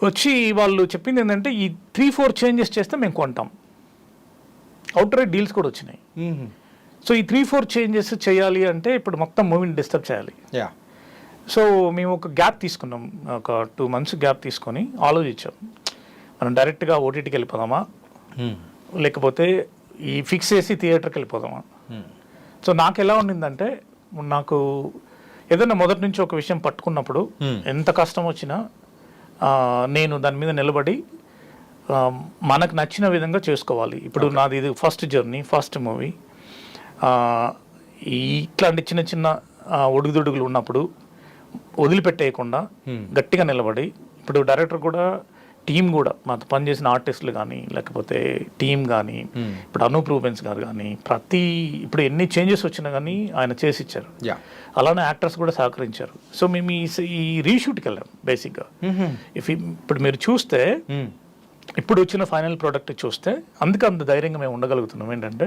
వచ్చి వాళ్ళు చెప్పింది ఏంటంటే, ఈ 3-4 changes చేస్తే మేము కొంటాం. అవుట్ రైట్ డీల్స్ కూడా వచ్చినాయి. సో ఈ 3-4 changes చేయాలి అంటే ఇప్పుడు మొత్తం మూవీని డిస్టర్బ్ చేయాలి. సో మేము ఒక గ్యాప్ తీసుకున్నాం, ఒక 2 months గ్యాప్ తీసుకొని ఆలోచించాం, మనం డైరెక్ట్గా ఓటీటీకి వెళ్ళిపోదామా, లేకపోతే ఈ ఫిక్స్ చేసి థియేటర్కి వెళ్ళిపోదామా. సో నాకు ఎలా ఉండిందంటే, నాకు ఏదైనా మొదటి నుంచి ఒక విషయం పట్టుకున్నప్పుడు ఎంత కష్టం వచ్చినా నేను దాని మీద నిలబడి మనకు నచ్చిన విధంగా చేసుకోవాలి. ఇప్పుడు నాది ఇది ఫస్ట్ జర్నీ, ఫస్ట్ మూవీ. ఇట్లాంటి చిన్న చిన్న ఒడుగుదొడుగులు ఉన్నప్పుడు వదిలిపెట్టేయకుండా గట్టిగా నిలబడి, ఇప్పుడు డైరెక్టర్ కూడా టీం కూడా మాతో పనిచేసిన ఆర్టిస్టులు కానీ లేకపోతే టీం కానీ ఇప్పుడు అనూప్ రూబెన్స్ గారు కానీ ఇప్పుడు ఎన్ని చేంజెస్ వచ్చినా కానీ ఆయన చేసి ఇచ్చారు. అలానే యాక్టర్స్ కూడా సహకరించారు. సో మేము ఈ రీషూట్కి వెళ్ళాం బేసిక్గా. ఇప్పుడు మీరు చూస్తే ఇప్పుడు వచ్చిన ఫైనల్ ప్రోడక్ట్ చూస్తే అందుకే అంత ధైర్యంగా మేము ఉండగలుగుతున్నాం. ఏంటంటే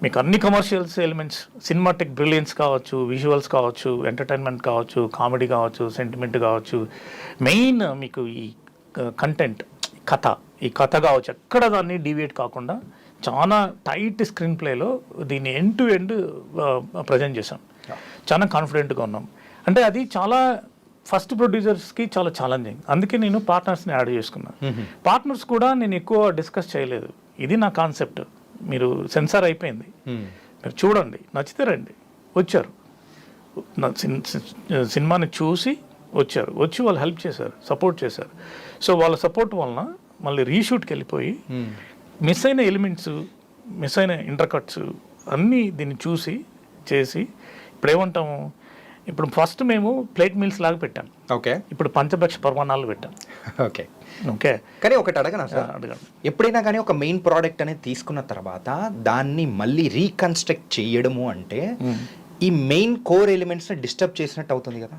మీకు అన్ని కమర్షియల్స్ ఎలిమెంట్స్, సినిమాటిక్ బ్రిలియన్స్ కావచ్చు, విజువల్స్ కావచ్చు, ఎంటర్టైన్మెంట్ కావచ్చు, కామెడీ కావచ్చు, సెంటిమెంట్ కావచ్చు, మెయిన్ మీకు ఈ కంటెంట్ ఈ కథ కావచ్చు, ఎక్కడ దాన్ని డీవియేట్ కాకుండా చాలా టైట్ స్క్రీన్ ప్లేలో దీన్ని ఎండ్ టు ఎండ్ ప్రజెంట్ చేసాం. చాలా కాన్ఫిడెంట్గా ఉన్నాం. అంటే అది చాలా ఫస్ట్ ప్రొడ్యూసర్స్కి చాలా ఛాలెంజింగ్. అందుకే నేను పార్ట్నర్స్ని యాడ్ చేసుకున్నాను. పార్ట్నర్స్ కూడా నేను ఎక్కువ డిస్కస్ చేయలేదు. ఇది నా కాన్సెప్ట్, మీరు సెన్సార్ అయిపోయింది, మీరు చూడండి, నచ్చితే రండి. వచ్చారు, నా సినిమాని చూసి వచ్చి వాళ్ళు హెల్ప్ చేశారు, సపోర్ట్ చేశారు. సో వాళ్ళ సపోర్ట్ వలన మళ్ళీ రీషూట్కి వెళ్ళిపోయి మిస్ అయిన ఎలిమెంట్స్, మిస్ అయిన ఇంటర్కట్స్ అన్నీ దీన్ని చూసి చేసి ఇప్పుడు ఏమంటాము, ఇప్పుడు ఫస్ట్ మేము ప్లేట్ మీల్స్ లాగా పెట్టాం. ఓకే, ఇప్పుడు పంచభక్ష పరమాణాలు పెట్టాం. ఓకే ఓకే, కానీ ఒకటి అడగనా సార్, అడగండి. ఎప్పుడైనా కానీ ఒక మెయిన్ ప్రోడక్ట్ అనేది తీసుకున్న తర్వాత దాన్ని మళ్ళీ రీకన్స్ట్రక్ట్ చేయడము అంటే ఈ మెయిన్ కోర్ ఎలిమెంట్స్ని డిస్టర్బ్ చేసినట్టు అవుతుంది కదా.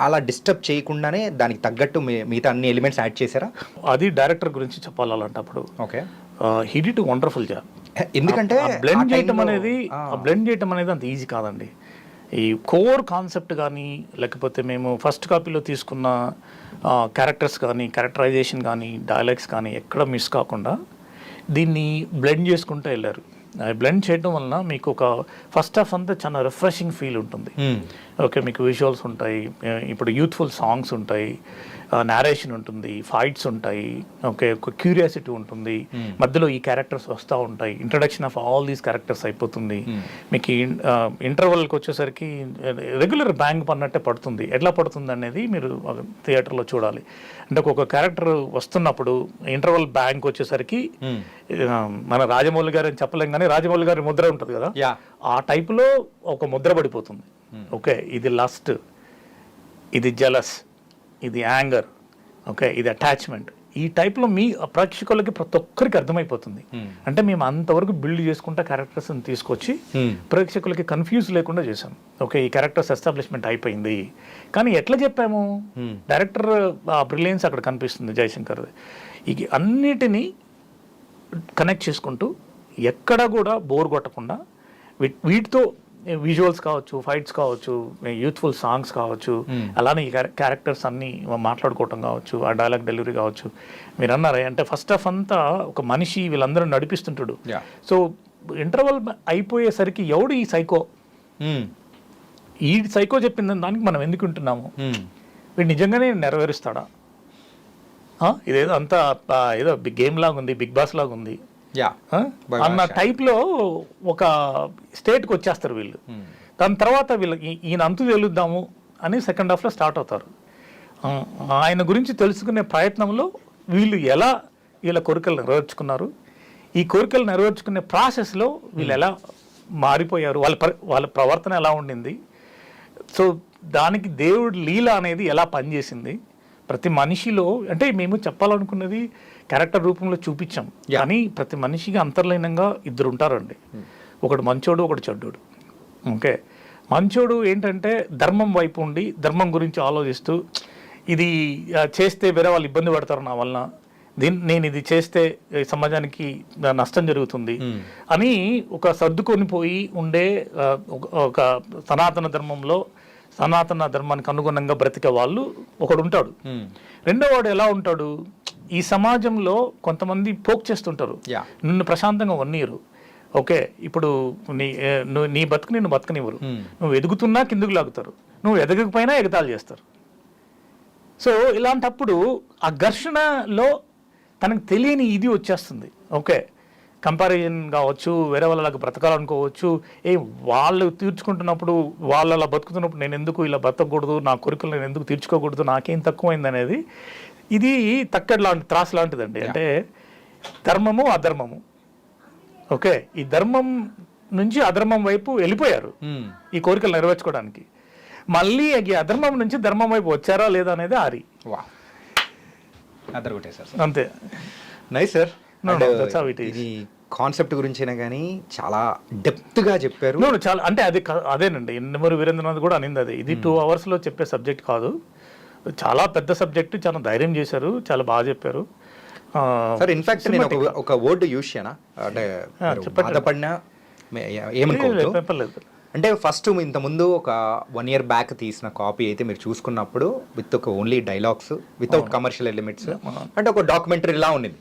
అలా డిస్టర్బ్ చేయకుండానే దానికి తగ్గట్టు మిగతా అన్ని ఎలిమెంట్స్ యాడ్ చేశారా? అది డైరెక్టర్ గురించి చెప్పాలి అలాంటప్పుడు. Okay, he did wonderful job. ఎందుకంటే బ్లెండ్ చేయటం అనేది అంత ఈజీ కాదండి. ఈ కోర్ కాన్సెప్ట్ కానీ లేకపోతే మేము ఫస్ట్ కాపీలో తీసుకున్న క్యారెక్టర్స్ కానీ, క్యారెక్టరైజేషన్ కానీ, డైలాగ్స్ కానీ ఎక్కడ మిస్ కాకుండా దీన్ని బ్లెండ్ చేసుకుంటూ వెళ్ళారు. బ్లెండ్ చేయడం వలన మీకు ఒక ఫస్ట్ హాఫ్ అంతా చాలా రిఫ్రెషింగ్ ఫీల్ ఉంటుంది. ఓకే, మీకు విజువల్స్ ఉంటాయి, ఇప్పుడు యూత్ఫుల్ సాంగ్స్ ఉంటాయి, నేరేషన్ ఉంటుంది, ఫైట్స్ ఉంటాయి, ఓకే, ఒక క్యూరియాసిటీ ఉంటుంది, మధ్యలో ఈ క్యారెక్టర్స్ వస్తూ ఉంటాయి, introduction of all these characters అయిపోతుంది. మీకు ఇంటర్వల్కి వచ్చేసరికి రెగ్యులర్ బ్యాంగ్ పడినట్టే పడుతుంది. ఎట్లా పడుతుంది అనేది మీరు థియేటర్లో చూడాలి. అంటే ఒక క్యారెక్టర్ వస్తున్నప్పుడు ఇంటర్వల్ బ్యాంక్ వచ్చేసరికి మన రాజమౌళి గారు అని చెప్పలేం కానీ రాజమౌళి గారి ముద్ర ఉంటుంది కదా, ఆ టైపులో ఒక ముద్ర పడిపోతుంది. ఓకే, ఇది లస్ట్, ఇది జలస్, ఇది యాంగర్, ఓకే, ఇది అటాచ్మెంట్. ఈ టైప్లో మీ ప్రేక్షకులకి ప్రతి ఒక్కరికి అర్థమైపోతుంది. అంటే మేము అంతవరకు బిల్డ్ చేసుకుంటా క్యారెక్టర్స్ని తీసుకొచ్చి ప్రేక్షకులకి కన్ఫ్యూజ్ లేకుండా చేసాం. ఓకే, ఈ క్యారెక్టర్స్ ఎస్టాబ్లిష్మెంట్ అయిపోయింది, కానీ ఎట్లా చెప్పాము, డైరెక్టర్ బ్రిలియన్స్ అక్కడ కనిపిస్తుంది జయశంకర్ది. ఈ అన్నిటినీ కనెక్ట్ చేసుకుంటూ ఎక్కడ కూడా బోర్ కొట్టకుండా వీటితో విజువల్స్ కావచ్చు, ఫైట్స్ కావచ్చు, యూత్ఫుల్ సాంగ్స్ కావచ్చు, అలానే ఈ క్యారెక్టర్స్ అన్నీ మాట్లాడుకోవటం కావచ్చు, ఆ డైలాగ్ డెలివరీ కావచ్చు. మీరు అన్నారే అంటే ఫస్ట్ హాఫ్ అంతా ఒక మనిషి వీళ్ళందరూ నడిపిస్తుంటాడు. సో ఇంటర్వల్ అయిపోయేసరికి ఎవడు ఈ సైకో, ఈ సైకో చెప్పిన దానికి మనం ఎందుకు ఉంటున్నాము, వీడు నిజంగానే నెరవేరుస్తాడా, ఇదేదో అంతా ఏదో బిగ్ గేమ్ లాగా ఉంది, బిగ్ బాస్ లాగా ఉంది అన్న టైప్లో ఒక స్టేట్కి వచ్చేస్తారు వీళ్ళు. దాని తర్వాత వీళ్ళకి ఈయన అంతు తెలుద్దాము అని సెకండ్ హాఫ్లో స్టార్ట్ అవుతారు. ఆయన గురించి తెలుసుకునే ప్రయత్నంలో వీళ్ళు ఎలా వీళ్ళ కోరికలు నెరవేర్చుకున్నారు, ఈ కోరికలు నెరవేర్చుకునే ప్రాసెస్లో వీళ్ళు ఎలా మారిపోయారు, వాళ్ళ ప్రవర్తన ఎలా ఉండింది, సో దానికి దేవుడి లీల అనేది ఎలా పనిచేసింది ప్రతి మనిషిలో. అంటే మేము చెప్పాలనుకున్నది క్యారెక్టర్ రూపంలో చూపించాం, కానీ ప్రతి మనిషికి అంతర్లీనంగా ఇద్దరు ఉంటారండి, ఒకడు మంచోడు, ఒకడు చెడ్డోడు. ఓకే, మంచోడు ఏంటంటే ధర్మం వైపు ఉండి ధర్మం గురించి ఆలోచిస్తూ ఇది చేస్తే వేరే వాళ్ళు ఇబ్బంది పడతారు నా వలన, నేను ఇది చేస్తే సమాజానికి నష్టం జరుగుతుంది అని ఒక సర్దుకొని పోయి ఉండే ఒక సనాతన ధర్మంలో సనాతన ధర్మానికి అనుగుణంగా బ్రతికే వాళ్ళు ఒకడు ఉంటాడు. రెండో వాడు ఎలా ఉంటాడు, ఈ సమాజంలో కొంతమంది పోక్ చేస్తుంటారు, నిన్ను ప్రశాంతంగా వన్నీరు. ఓకే, ఇప్పుడు నీ బతుకు నిన్ను బతకనివ్వరు, నువ్వు ఎదుగుతున్నా కిందుకు లాగుతారు, నువ్వు ఎదగకపోయినా ఎగతాళి చేస్తారు. సో ఇలాంటప్పుడు ఆ ఘర్షణలో తనకు తెలియని ఇది వచ్చేస్తుంది. ఓకే, కంపారిజన్ కావచ్చు, వేరే వాళ్ళకి బ్రతకాలనుకోవచ్చు. వాళ్ళు తీర్చుకుంటున్నప్పుడు, వాళ్ళు అలా బతుకుతున్నప్పుడు నేను ఎందుకు ఇలా బతకూడదు, నా కోరికలు నేను ఎందుకు తీర్చుకోకూడదు, నాకేం తక్కువైంది అనేది ఇది తక్కడి లాంటి త్రాసు లాంటిదండి. అంటే ధర్మము అధర్మము, ఓకే, ఈ ధర్మం నుంచి అధర్మం వైపు వెళ్ళిపోయారు ఈ కోరికలు నెరవేర్చుకోవడానికి. మళ్ళీ ఈ అధర్మం నుంచి ధర్మం వైపు వచ్చారా లేదా అనేది ఆరి. అంతే. Nice sir. ఇది ఇది కాన్సెప్ట్ గురించైనా కానీ చాలా డెప్త్గా చెప్పారు. చాలా అంటే అదేనండి యండమూరి వీరేంద్రనాథ్ కూడా అనింది అదే. ఇది 2 అవర్స్లో చెప్పే సబ్జెక్ట్ కాదు, చాలా పెద్ద సబ్జెక్ట్, చాలా ధైర్యం చేశారు, చాలా బాగా చెప్పారు సార్. ఇన్ఫాక్ట్ నేను ఒక వర్డ్ యూజ్ చేయనా అంటే బాధపడినా ఏమనుకోలేదు. అంటే ఫస్ట్ ఇంతకుముందు ఒక 1 year బ్యాక్ తీసిన కాపీ అయితే మీరు చూసుకున్నప్పుడు విత్ ఒక only dialogues without commercial elements, అంటే ఒక డాక్యుమెంటరీ లా ఉండింది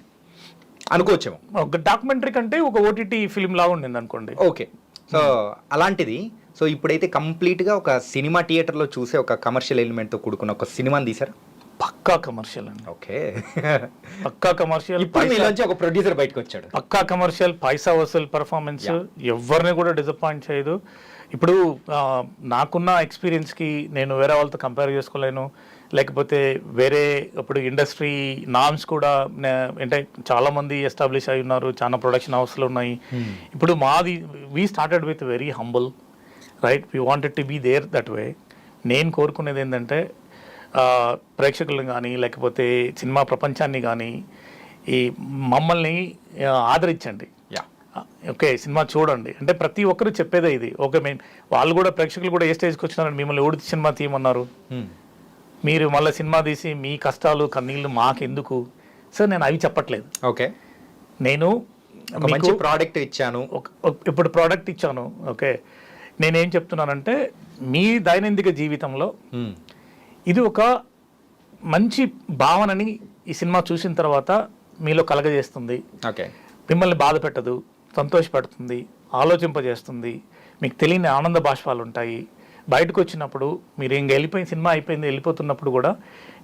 అనుకోవచ్చేమో. ఒక డాక్యుమెంటరీ కంటే ఒక ఓటీటీ ఫిల్మ్ లాగా ఉండింది అనుకోండి. ఓకే, సో అలాంటిది. సో ఇప్పుడైతే కంప్లీట్గా ఒక సినిమా థియేటర్లో చూసే ఒక కమర్షియల్ ఎలిమెంట్తో కూడుకున్న ఒక సినిమాని తీసారు. పక్కా కమర్షియల్ అండి. ఓకే, పక్కా కమర్షియల్. ఇప్పుడు మీలోంచి ఒక ప్రొడ్యూసర్ బయటకు వచ్చాడు. పక్కా కమర్షియల్, పైసా వసూల్ పర్ఫార్మెన్స్, ఎవరిని కూడా డిసప్పాయింట్ చేయదు. ఇప్పుడు నాకున్న ఎక్స్పీరియన్స్కి నేను వేరే వాళ్ళతో కంపేర్ చేసుకోలేను, లేకపోతే వేరే ఇప్పుడు ఇండస్ట్రీ నామ్స్ కూడా అంటే చాలామంది ఎస్టాబ్లిష్ అయి ఉన్నారు, చాలా ప్రొడక్షన్ హౌస్లు ఉన్నాయి. ఇప్పుడు మాది we started with very humble, right, we wanted to be there that way. నేను కోరుకునేది ఏంటంటే ప్రేక్షకులను కానీ లేకపోతే సినిమా ప్రపంచాన్ని కానీ ఈ మమ్మల్ని ఆదరించండి, ఓకే, సినిమా చూడండి. అంటే ప్రతి ఒక్కరు చెప్పేదే ఇది. ఓకే, వాళ్ళు కూడా ప్రేక్షకులు కూడా ఏ స్టేజ్కి వచ్చినారండి, మిమ్మల్ని ఓడి సినిమా తీయమన్నారు, మీరు మళ్ళీ సినిమా తీసి మీ కష్టాలు కన్నీళ్ళు మాకెందుకు సార్. నేను అవి చెప్పట్లేదు. ఓకే, నేను మంచి ప్రోడక్ట్ ఇచ్చాను, ఇప్పుడు ప్రోడక్ట్ ఇచ్చాను. ఓకే, నేనేం చెప్తున్నానంటే మీ దైనందిక జీవితంలో ఇది ఒక మంచి భావనని ఈ సినిమా చూసిన తర్వాత మీలో కలగజేస్తుంది. ఓకే, మిమ్మల్ని బాధ పెట్టదు, సంతోషపెడుతుంది, ఆలోచింపజేస్తుంది, మీకు తెలియని ఆనంద బాష్పాలు ఉంటాయి. బయటకు వచ్చినప్పుడు మీరు ఇంక వెళ్ళిపోయిన సినిమా అయిపోయింది వెళ్ళిపోతున్నప్పుడు కూడా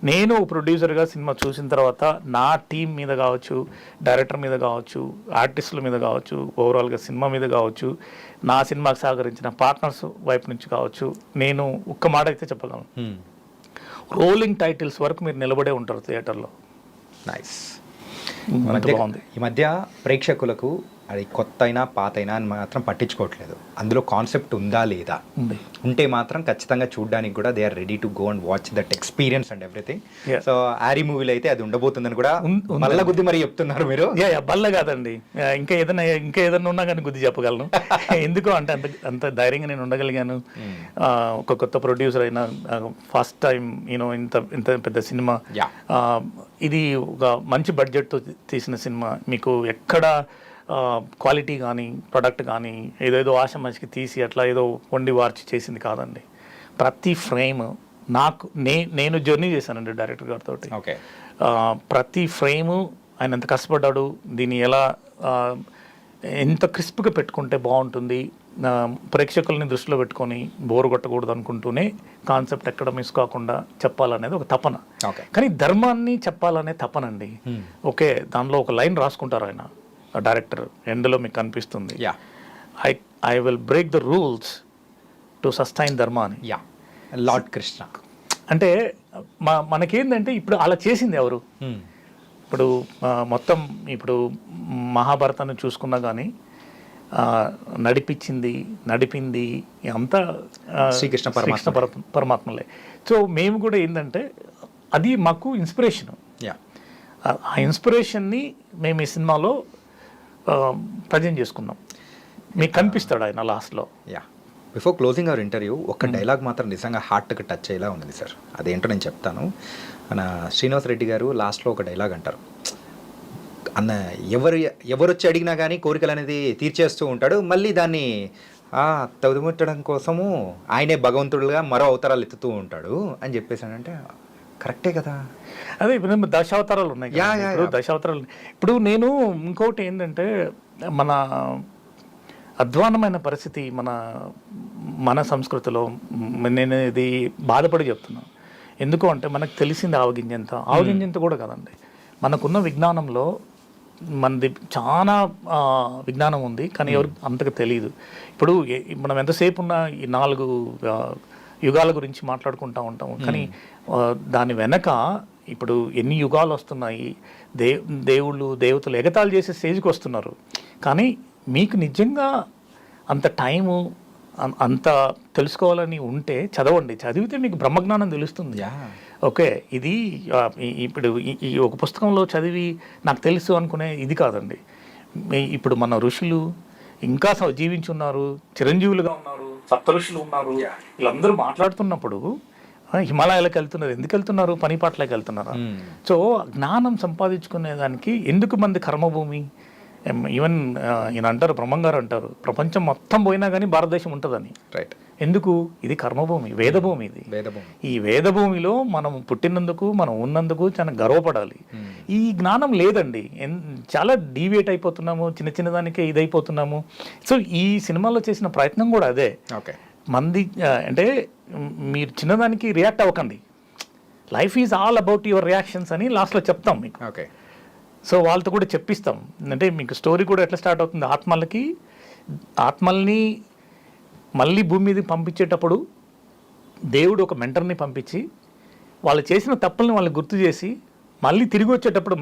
నేను ప్రొడ్యూసర్గా సినిమా చూసిన తర్వాత నా టీం మీద కావచ్చు, డైరెక్టర్ మీద కావచ్చు, ఆర్టిస్టుల మీద కావచ్చు, ఓవరాల్గా సినిమా మీద కావచ్చు, నా సినిమాకి సహకరించిన పార్ట్నర్స్ వైపు నుంచి కావచ్చు, నేను ఒక్క మాట అయితే చెప్పగలను, రోలింగ్ టైటిల్స్ వరకు మీరు నిలబడే ఉంటారు థియేటర్లో. నైస్. బాగుంది. ఈ మధ్య ప్రేక్షకులకు అది కొత్త అయినా పాత అయినా అని మాత్రం పట్టించుకోవట్లేదు, అందులో కాన్సెప్ట్ ఉందా లేదా, ఉంటే మాత్రం ఖచ్చితంగా చూడడానికి కూడా they are ready to go and watch that experience and everything. So ఆరీ మూవీలో అయితే అది ఉండబోతుందని కూడా మళ్ళీ గుద్ది మరి చెప్తున్నారు మీరు. బల్ల కాదండి, ఇంకా ఏదైనా ఉన్నా కానీ గుద్ది చెప్పగలను. ఎందుకు అంటే అంత ధైర్యంగా నేను ఉండగలిగాను. ఒక కొత్త ప్రొడ్యూసర్ అయినా, ఫస్ట్ టైం ఇంత పెద్ద సినిమా, ఇది ఒక మంచి బడ్జెట్తో తీసిన సినిమా. మీకు ఎక్కడ క్వాలిటీ కానీ ప్రొడక్ట్ కానీ ఏదేదో ఆశమాషకి తీసి అట్లా ఏదో వండి వార్చి చేసింది కాదండి. ప్రతి ఫ్రేమ్ నేను జర్నీ చేశానండి డైరెక్టర్ గారితో. ఓకే, ప్రతి ఫ్రేము ఆయన ఎంత కష్టపడ్డాడు, దీన్ని ఎలా ఎంత క్రిస్ప్గా పెట్టుకుంటే బాగుంటుంది, ప్రేక్షకుల్ని దృష్టిలో పెట్టుకొని బోరు కొట్టకూడదు అనుకుంటూనే కాన్సెప్ట్ ఎక్కడ మిస్ కాకుండా చెప్పాలనేది ఒక తపన. కానీ ధర్మాన్ని చెప్పాలనే తపనండి. ఓకే, దానిలో ఒక లైన్ రాసుకుంటారు ఆయన డైరెక్టర్, ఎండ్లో మీకు కనిపిస్తుంది, I will break the rules to sustain ధర్మ అని. లార్డ్ కృష్ణ. అంటే మనకేందంటే ఇప్పుడు అలా చేసింది ఎవరు? ఇప్పుడు మొత్తం ఇప్పుడు మహాభారతాన్ని చూసుకున్నా కానీ నడిపింది అంతా శ్రీకృష్ణ పరమాత్మలే. సో మేము కూడా ఏంటంటే అది మాకు ఇన్స్పిరేషన్. ఆ ఇన్స్పిరేషన్ని మేము ఈ సినిమాలో ప్రజెంట్ చేసుకున్నాం. మీకు కనిపిస్తాడు ఆయన లాస్ట్లో. బిఫోర్ క్లోజింగ్ అవర్ ఇంటర్వ్యూ ఒక డైలాగ్ మాత్రం నిజంగా హార్ట్కి టచ్ అయ్యేలా ఉంది సార్. అదేంటో నేను చెప్తాను. మన శ్రీనివాస్ రెడ్డి గారు లాస్ట్లో ఒక డైలాగ్ అంటారు, అన్న ఎవరు వచ్చి అడిగినా కానీ కోరికలు అనేది తీర్చేస్తూ ఉంటాడు, మళ్ళీ దాన్ని తదుముట్టడం కోసము ఆయనే భగవంతుడుగా మరో అవతారాలు ఎత్తుతూ ఉంటాడు అని చెప్పేసానంటే కరెక్టే కదా. అదే ఇప్పుడు దశావతారాలు ఉన్నాయి, దశావతారాలు. ఇప్పుడు నేను ఇంకోటి ఏంటంటే మన అధ్వానమైన పరిస్థితి మన సంస్కృతిలో, నేను ఇది బాధపడి చెప్తున్నాను. ఎందుకు అంటే మనకు తెలిసింది ఆవగింజంత కూడా కదండి. మనకున్న విజ్ఞానంలో మనది చాలా విజ్ఞానం ఉంది, కానీ ఎవరికి అంతగా తెలియదు. ఇప్పుడు మనం ఎంతసేపు ఉన్న ఈ 4 యుగాల గురించి మాట్లాడుకుంటూ ఉంటాము, కానీ దాని వెనక ఇప్పుడు ఎన్ని యుగాలు వస్తున్నాయి, దేవుళ్ళు దేవతలు ఎగతాళి చేసే స్టేజ్కి వస్తున్నారు. కానీ మీకు నిజంగా అంత టైము అంత తెలుసుకోవాలని ఉంటే చదవండి, చదివితే మీకు బ్రహ్మజ్ఞానం తెలుస్తుంది. ఓకే, ఇది ఇప్పుడు ఈ ఒక పుస్తకంలో చదివి నాకు తెలుసు అనుకునే ఇది కాదండి. ఇప్పుడు మన ఋషులు ఇంకా జీవించున్నారు, చిరంజీవులుగా ఉన్నారు, సప్త ఋషులు ఉన్నారు. వీళ్ళందరూ మాట్లాడుతున్నప్పుడు హిమాలయాలకు వెళ్తున్నారు, ఎందుకు వెళ్తున్నారు? పని పాటలకు వెళ్తున్నారా? సో జ్ఞానం సంపాదించుకునే దానికి ఎందుకు మంది కర్మభూమి, ఈవెన్ ఈయన అంటారు, బ్రహ్మంగారు అంటారు, ప్రపంచం మొత్తం పోయినా కానీ భారతదేశం ఉంటుందని. రైట్. ఎందుకు? ఇది కర్మభూమి, వేదభూమి. ఇది ఈ వేదభూమిలో మనం పుట్టినందుకు, మనం ఉన్నందుకు చాలా గర్వపడాలి. ఈ జ్ఞానం లేదండి, చాలా డీవియేట్ అయిపోతున్నాము, చిన్న చిన్న దానికే ఇదైపోతున్నాము. సో ఈ సినిమాలో చేసిన ప్రయత్నం కూడా అదే. ఓకే, మంది అంటే మీరు చిన్నదానికి రియాక్ట్ అవ్వకండి, life is all about your reactions అని లాస్ట్లో చెప్తాం మీకు. ఓకే, సో వాళ్ళతో కూడా చెప్పిస్తాం. అంటే మీకు స్టోరీ కూడా ఎట్లా స్టార్ట్ అవుతుంది, ఆత్మల్ని మళ్ళీ భూమి మీదకి పంపించేటప్పుడు దేవుడు ఒక మెంటర్ని పంపించి వాళ్ళు చేసిన తప్పుల్ని వాళ్ళని గుర్తు చేసి మళ్ళీ తిరిగి వచ్చేటప్పుడు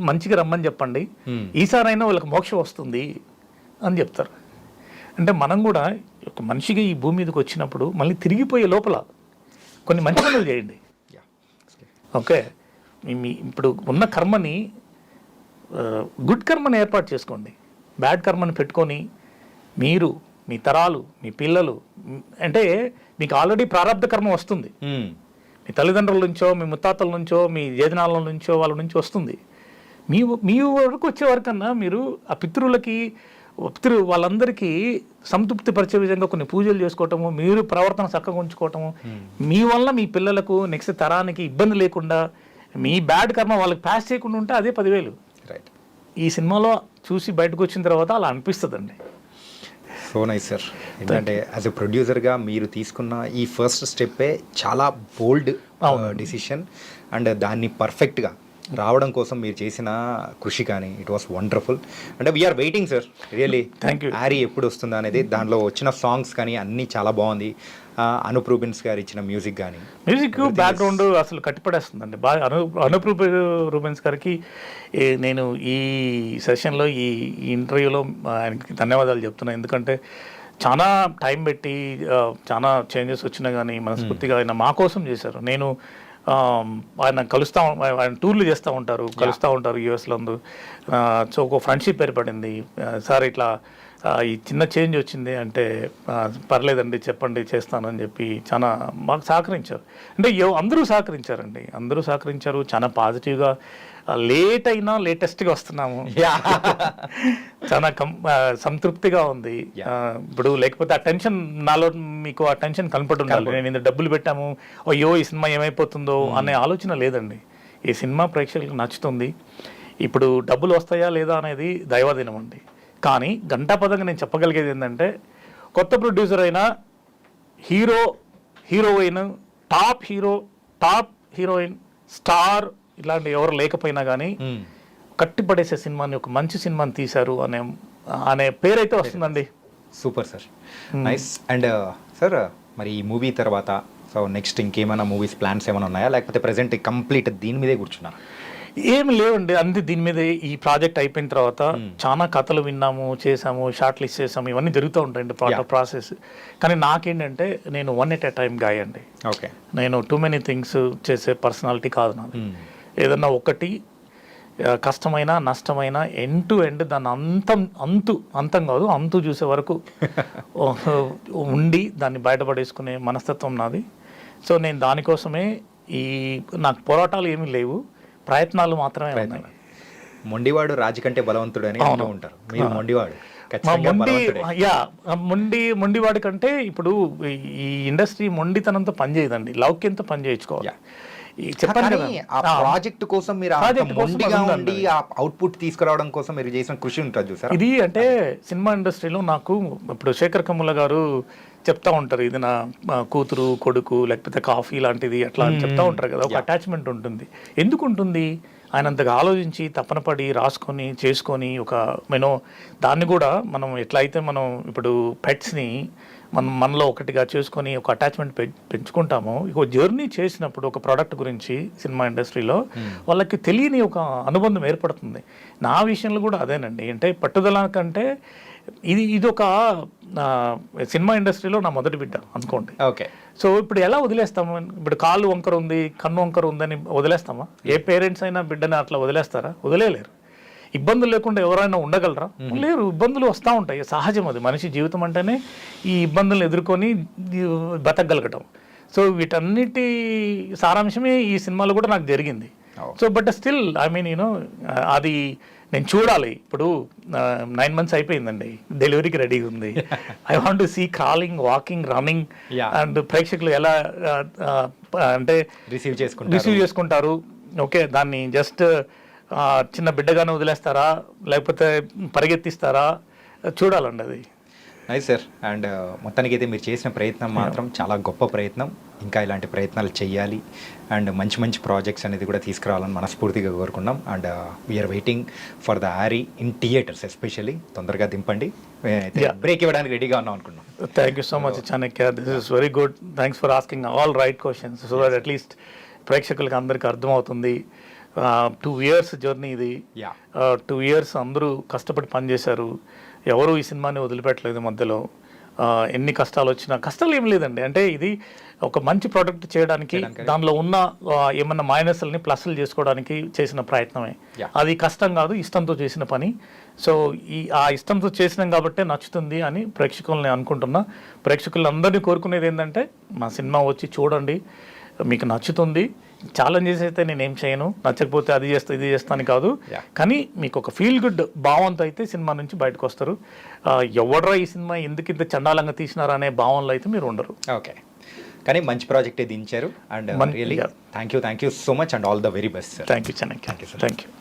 మంచిగా రమ్మని చెప్పండి, ఈసారైనా వాళ్ళకి మోక్షం వస్తుంది అని చెప్తారు. అంటే మనం కూడా ఒక మనిషిగా ఈ భూమి మీదకి వచ్చినప్పుడు మళ్ళీ తిరిగిపోయే లోపల కొన్ని మంచి పనులు చేయండి. ఓకే, ఇప్పుడు ఉన్న కర్మని గుడ్ కర్మని ఏర్పాటు చేసుకోండి, బ్యాడ్ కర్మని పెట్టుకొని మీరు, మీ తరాలు, మీ పిల్లలు, అంటే మీకు ఆల్రెడీ ప్రారంభ కర్మ వస్తుంది. మీ తల్లిదండ్రుల నుంచో, మీ ముత్తాతల నుంచో, మీ జేజనాల నుంచో, వాళ్ళ నుంచి వస్తుంది. మీ వరకు వచ్చే వరకన్నా మీరు ఆ పితృలకి వాళ్ళందరికీ సంతృప్తి పరిచే విధంగా కొన్ని పూజలు చేసుకోవటము, మీరు ప్రవర్తన చక్కగా ఉంచుకోవటము, మీ వల్ల మీ పిల్లలకు నెక్స్ట్ తరానికి ఇబ్బంది లేకుండా మీ బ్యాడ్ కర్మ వాళ్ళకి పాస్ చేయకుండా ఉంటే అదే 10,000. రైట్. ఈ సినిమాలో చూసి బయటకు వచ్చిన తర్వాత అలా అనిపిస్తుందండి. So nice sir. ఎందుకంటే యాజ్ ఎ ప్రొడ్యూసర్గా మీరు తీసుకున్న ఈ ఫస్ట్ స్టెప్పే చాలా బోల్డ్ డిసిషన్, అండ్ దాన్ని పర్ఫెక్ట్గా రావడం కోసం మీరు చేసిన కృషి కానీ ఇట్ వాస్ వండర్ఫుల్. అంటే we are waiting sir, really. Thank you. Harry ఎప్పుడు వస్తుందా అనేది, దాంట్లో వచ్చిన సాంగ్స్ కానీ అన్నీ చాలా బాగుంది. అనూప్ రూబెన్స్ గారు ఇచ్చిన మ్యూజిక్ కానీ, మ్యూజిక్ బ్యాక్గ్రౌండ్ అసలు కట్టిపడేస్తుందండి బాగా. అనూప్ రూబెన్స్ గారికి నేను ఈ సెషన్లో ఈ ఇంటర్వ్యూలో ఆయనకి ధన్యవాదాలు చెప్తున్నాను. ఎందుకంటే చాలా టైం పెట్టి చాలా చేంజెస్ వచ్చినా కానీ మనస్ఫూర్తిగా ఆయన మా కోసం చేశారు. నేను ఆయన ఆయన టూర్లు చేస్తూ ఉంటారు యూఎస్లో. సో ఒక ఫ్రెండ్షిప్ ఏర్పడింది. సార్ ఇట్లా ఈ చిన్న చేంజ్ వచ్చింది అంటే పర్లేదండి చెప్పండి చేస్తానని చెప్పి చాలా మాకు సహకరించారు. అంటే అందరూ సహకరించారు చాలా పాజిటివ్గా. లేట్ అయినా లేటెస్ట్గా వస్తున్నాము, చాలా సంతృప్తిగా ఉంది. ఇప్పుడు లేకపోతే ఆ టెన్షన్ నాలో మీకు ఆ టెన్షన్ కనపడి ఉండాలి. నేను ఇంత డబ్బులు పెట్టాము, అయ్యో ఈ సినిమా ఏమైపోతుందో అనే ఆలోచన లేదండి. ఈ సినిమా ప్రేక్షకులకు నచ్చుతుంది. ఇప్పుడు డబ్బులు వస్తాయా లేదా అనేది దైవాధీనం అండి. కానీ గంటాపదంగా నేను చెప్పగలిగేది ఏంటంటే, కొత్త ప్రొడ్యూసర్ అయినా హీరోయిన్, టాప్ హీరోయిన్, స్టార్ ఇలాంటి ఎవరు లేకపోయినా కానీ కట్టిపడేసే సినిమాని, ఒక మంచి సినిమాని తీశారు అనే పేరైతే వస్తుందండి. Super sir, nice. And sir, మరి ఈ మూవీ తర్వాత సో నెక్స్ట్ ఇంకేమైనా మూవీస్ ప్లాన్స్ ఏమైనా ఉన్నాయా, లేకపోతే ప్రెసెంట్ కంప్లీట్ దీని మీదే కూర్చున్నారా? ఏమి లేవండి, అంతే. దీని మీద ఈ ప్రాజెక్ట్ అయిపోయిన తర్వాత చాలా కథలు విన్నాము, చేసాము, షార్ట్ లిస్ట్ చేసాము, ఇవన్నీ జరుగుతూ ఉంటాయండి పార్ట్ ఆఫ్ ప్రాసెస్. కానీ నాకేంటంటే నేను 1 at a time గాయ అండి. ఓకే, నేను టూ మెనీ థింగ్స్ చేసే పర్సనాలిటీ కాదు నాది. ఏదన్నా ఒకటి కష్టమైన నష్టమైన ఎండ్ టు ఎండ్ దాన్ని అంతం కాదు, అంతు చూసే వరకు ఉండి దాన్ని బయటపడేసుకునే మనస్తత్వం నాది. సో నేను దానికోసమే నాకు పోరాటాలు ఏమీ లేవు, ప్రయత్నాలు మాత్రమే ఉన్నాయి. మొండివాడు రాజు కంటే బలవంతుడు అని అంటూ ఉంటారు. మీరు మొండివాడు. మొండివాడి కంటే ఇప్పుడు ఈ ఇండస్ట్రీ మొండితనంతో పనిచేయదండి, లౌక్యంతో పని చేయించుకోవాలి. చెప్పండి, ఆ ప్రాజెక్ట్ కోసం మీరు మొండిగా ఉండి ఆ అవుట్పుట్ తీసుకురావడం కోసం మీరు చేసిన కృషి ఉంటుంది చూసారా. ఇది అంటే సినిమా ఇండస్ట్రీలో నాకు ఇప్పుడు శేఖర్ కమ్ముల గారు చెప్తా ఉంటారు, ఇది నా కూతురు, కొడుకు, లేకపోతే కాఫీ లాంటిది అట్లా అని చెప్తా ఉంటారు కదా. ఒక అటాచ్మెంట్ ఉంటుంది. ఎందుకు ఉంటుంది? ఆయన అంతగా ఆలోచించి తపన పడి రాసుకొని చేసుకొని దాన్ని కూడా మనం ఎట్లయితే మనం ఇప్పుడు పెట్స్ని మనలో ఒకటిగా చేసుకొని ఒక అటాచ్మెంట్ పెంచుకుంటామో ఒక జర్నీ చేసినప్పుడు ఒక ప్రోడక్ట్ గురించి సినిమా ఇండస్ట్రీలో వాళ్ళకి తెలియని ఒక అనుబంధం ఏర్పడుతుంది. నా విషయంలో కూడా అదేనండి. అంటే పట్టుదల కంటే ఇది ఒక సినిమా ఇండస్ట్రీలో నా మొదటి బిడ్డ అనుకోండి. ఓకే. సో ఇప్పుడు ఎలా వదిలేస్తాము? ఇప్పుడు కాళ్ళు వంకర ఉంది, కన్ను వంకర ఉందని వదిలేస్తామా? ఏ పేరెంట్స్ అయినా బిడ్డని అట్లా వదిలేస్తారా? వదిలేయలేరు. ఇబ్బందులు లేకుండా ఎవరైనా ఉండగలరా? లేరు. ఇబ్బందులు వస్తూ ఉంటాయి, సహజం. అది మనిషి జీవితం అంటేనే ఈ ఇబ్బందులను ఎదుర్కొని బతకగలగటం. సో వీటన్నిటి సారాంశమే ఈ సినిమాలో కూడా నాకు జరిగింది. So but still I mean అది నేను చూడాలి. ఇప్పుడు 9 months అయిపోయిందండి, డెలివరీకి రెడీగా ఉంది. I want to see crawling, walking, running. And ప్రేక్షకులు ఎలా అంటే రిసీవ్ చేసుకుంటారు. ఓకే, దాన్ని జస్ట్ చిన్న బిడ్డగానే వదిలేస్తారా లేకపోతే పరిగెత్తిస్తారా చూడాలండి అది. Nice sir. అండ్ మొత్తానికి అయితే మీరు చేసిన ప్రయత్నం మాత్రం చాలా గొప్ప ప్రయత్నం. ఇంకా ఇలాంటి ప్రయత్నాలు చేయాలి అండ్ మంచి మంచి ప్రాజెక్ట్స్ అనేది కూడా తీసుకురావాలని మనస్ఫూర్తిగా కోరుకున్నాం. And we are waiting for the Aari in theatres especially. తొందరగా దింపండి, బ్రేక్ ఇవ్వడానికి రెడీగా ఉన్నాం అనుకున్నాం. Thank you so much Chanakya. This is very good. Thanks for asking all right questions so that at least ప్రేక్షకులకి అందరికీ అర్థమవుతుంది. 2 years జర్నీ ఇది. 2 years అందరూ కష్టపడి పనిచేశారు. ఎవరు ఈ సినిమాని వదిలిపెట్టలేదు మధ్యలో. ఎన్ని కష్టాలు వచ్చినా, కష్టాలు ఏం లేదండి. అంటే ఇది ఒక మంచి ప్రోడక్ట్ చేయడానికి దానిలో ఉన్న ఏమన్నా మైనస్లని ప్లస్లు చేసుకోవడానికి చేసిన ప్రయత్నమే. అది కష్టం కాదు, ఇష్టంతో చేసిన పని. సో ఆ ఇష్టంతో చేసినాం కాబట్టి నచ్చుతుంది అని ప్రేక్షకుల్ని అనుకుంటున్నా. ప్రేక్షకులందరినీ కోరుకునేది ఏంటంటే మా సినిమా వచ్చి చూడండి, మీకు నచ్చుతుంది. ఛాలెంజెస్ అయితే నేనేం చేయను, నచ్చకపోతే అది చేస్తా ఇది చేస్తాను కాదు. కానీ మీకు ఒక ఫీల్ గుడ్ భావంతో అయితే సినిమా నుంచి బయటకు వస్తారు. ఎవడరా ఈ సినిమా ఎందుకు ఇంత చండాలంగా తీసినారా అనే భావనలో అయితే మీరు ఉండరు. ఓకే, కానీ మంచి ప్రాజెక్టే దించారు. And really thank you so much and all the very best. Thank you Chennai. Thank you.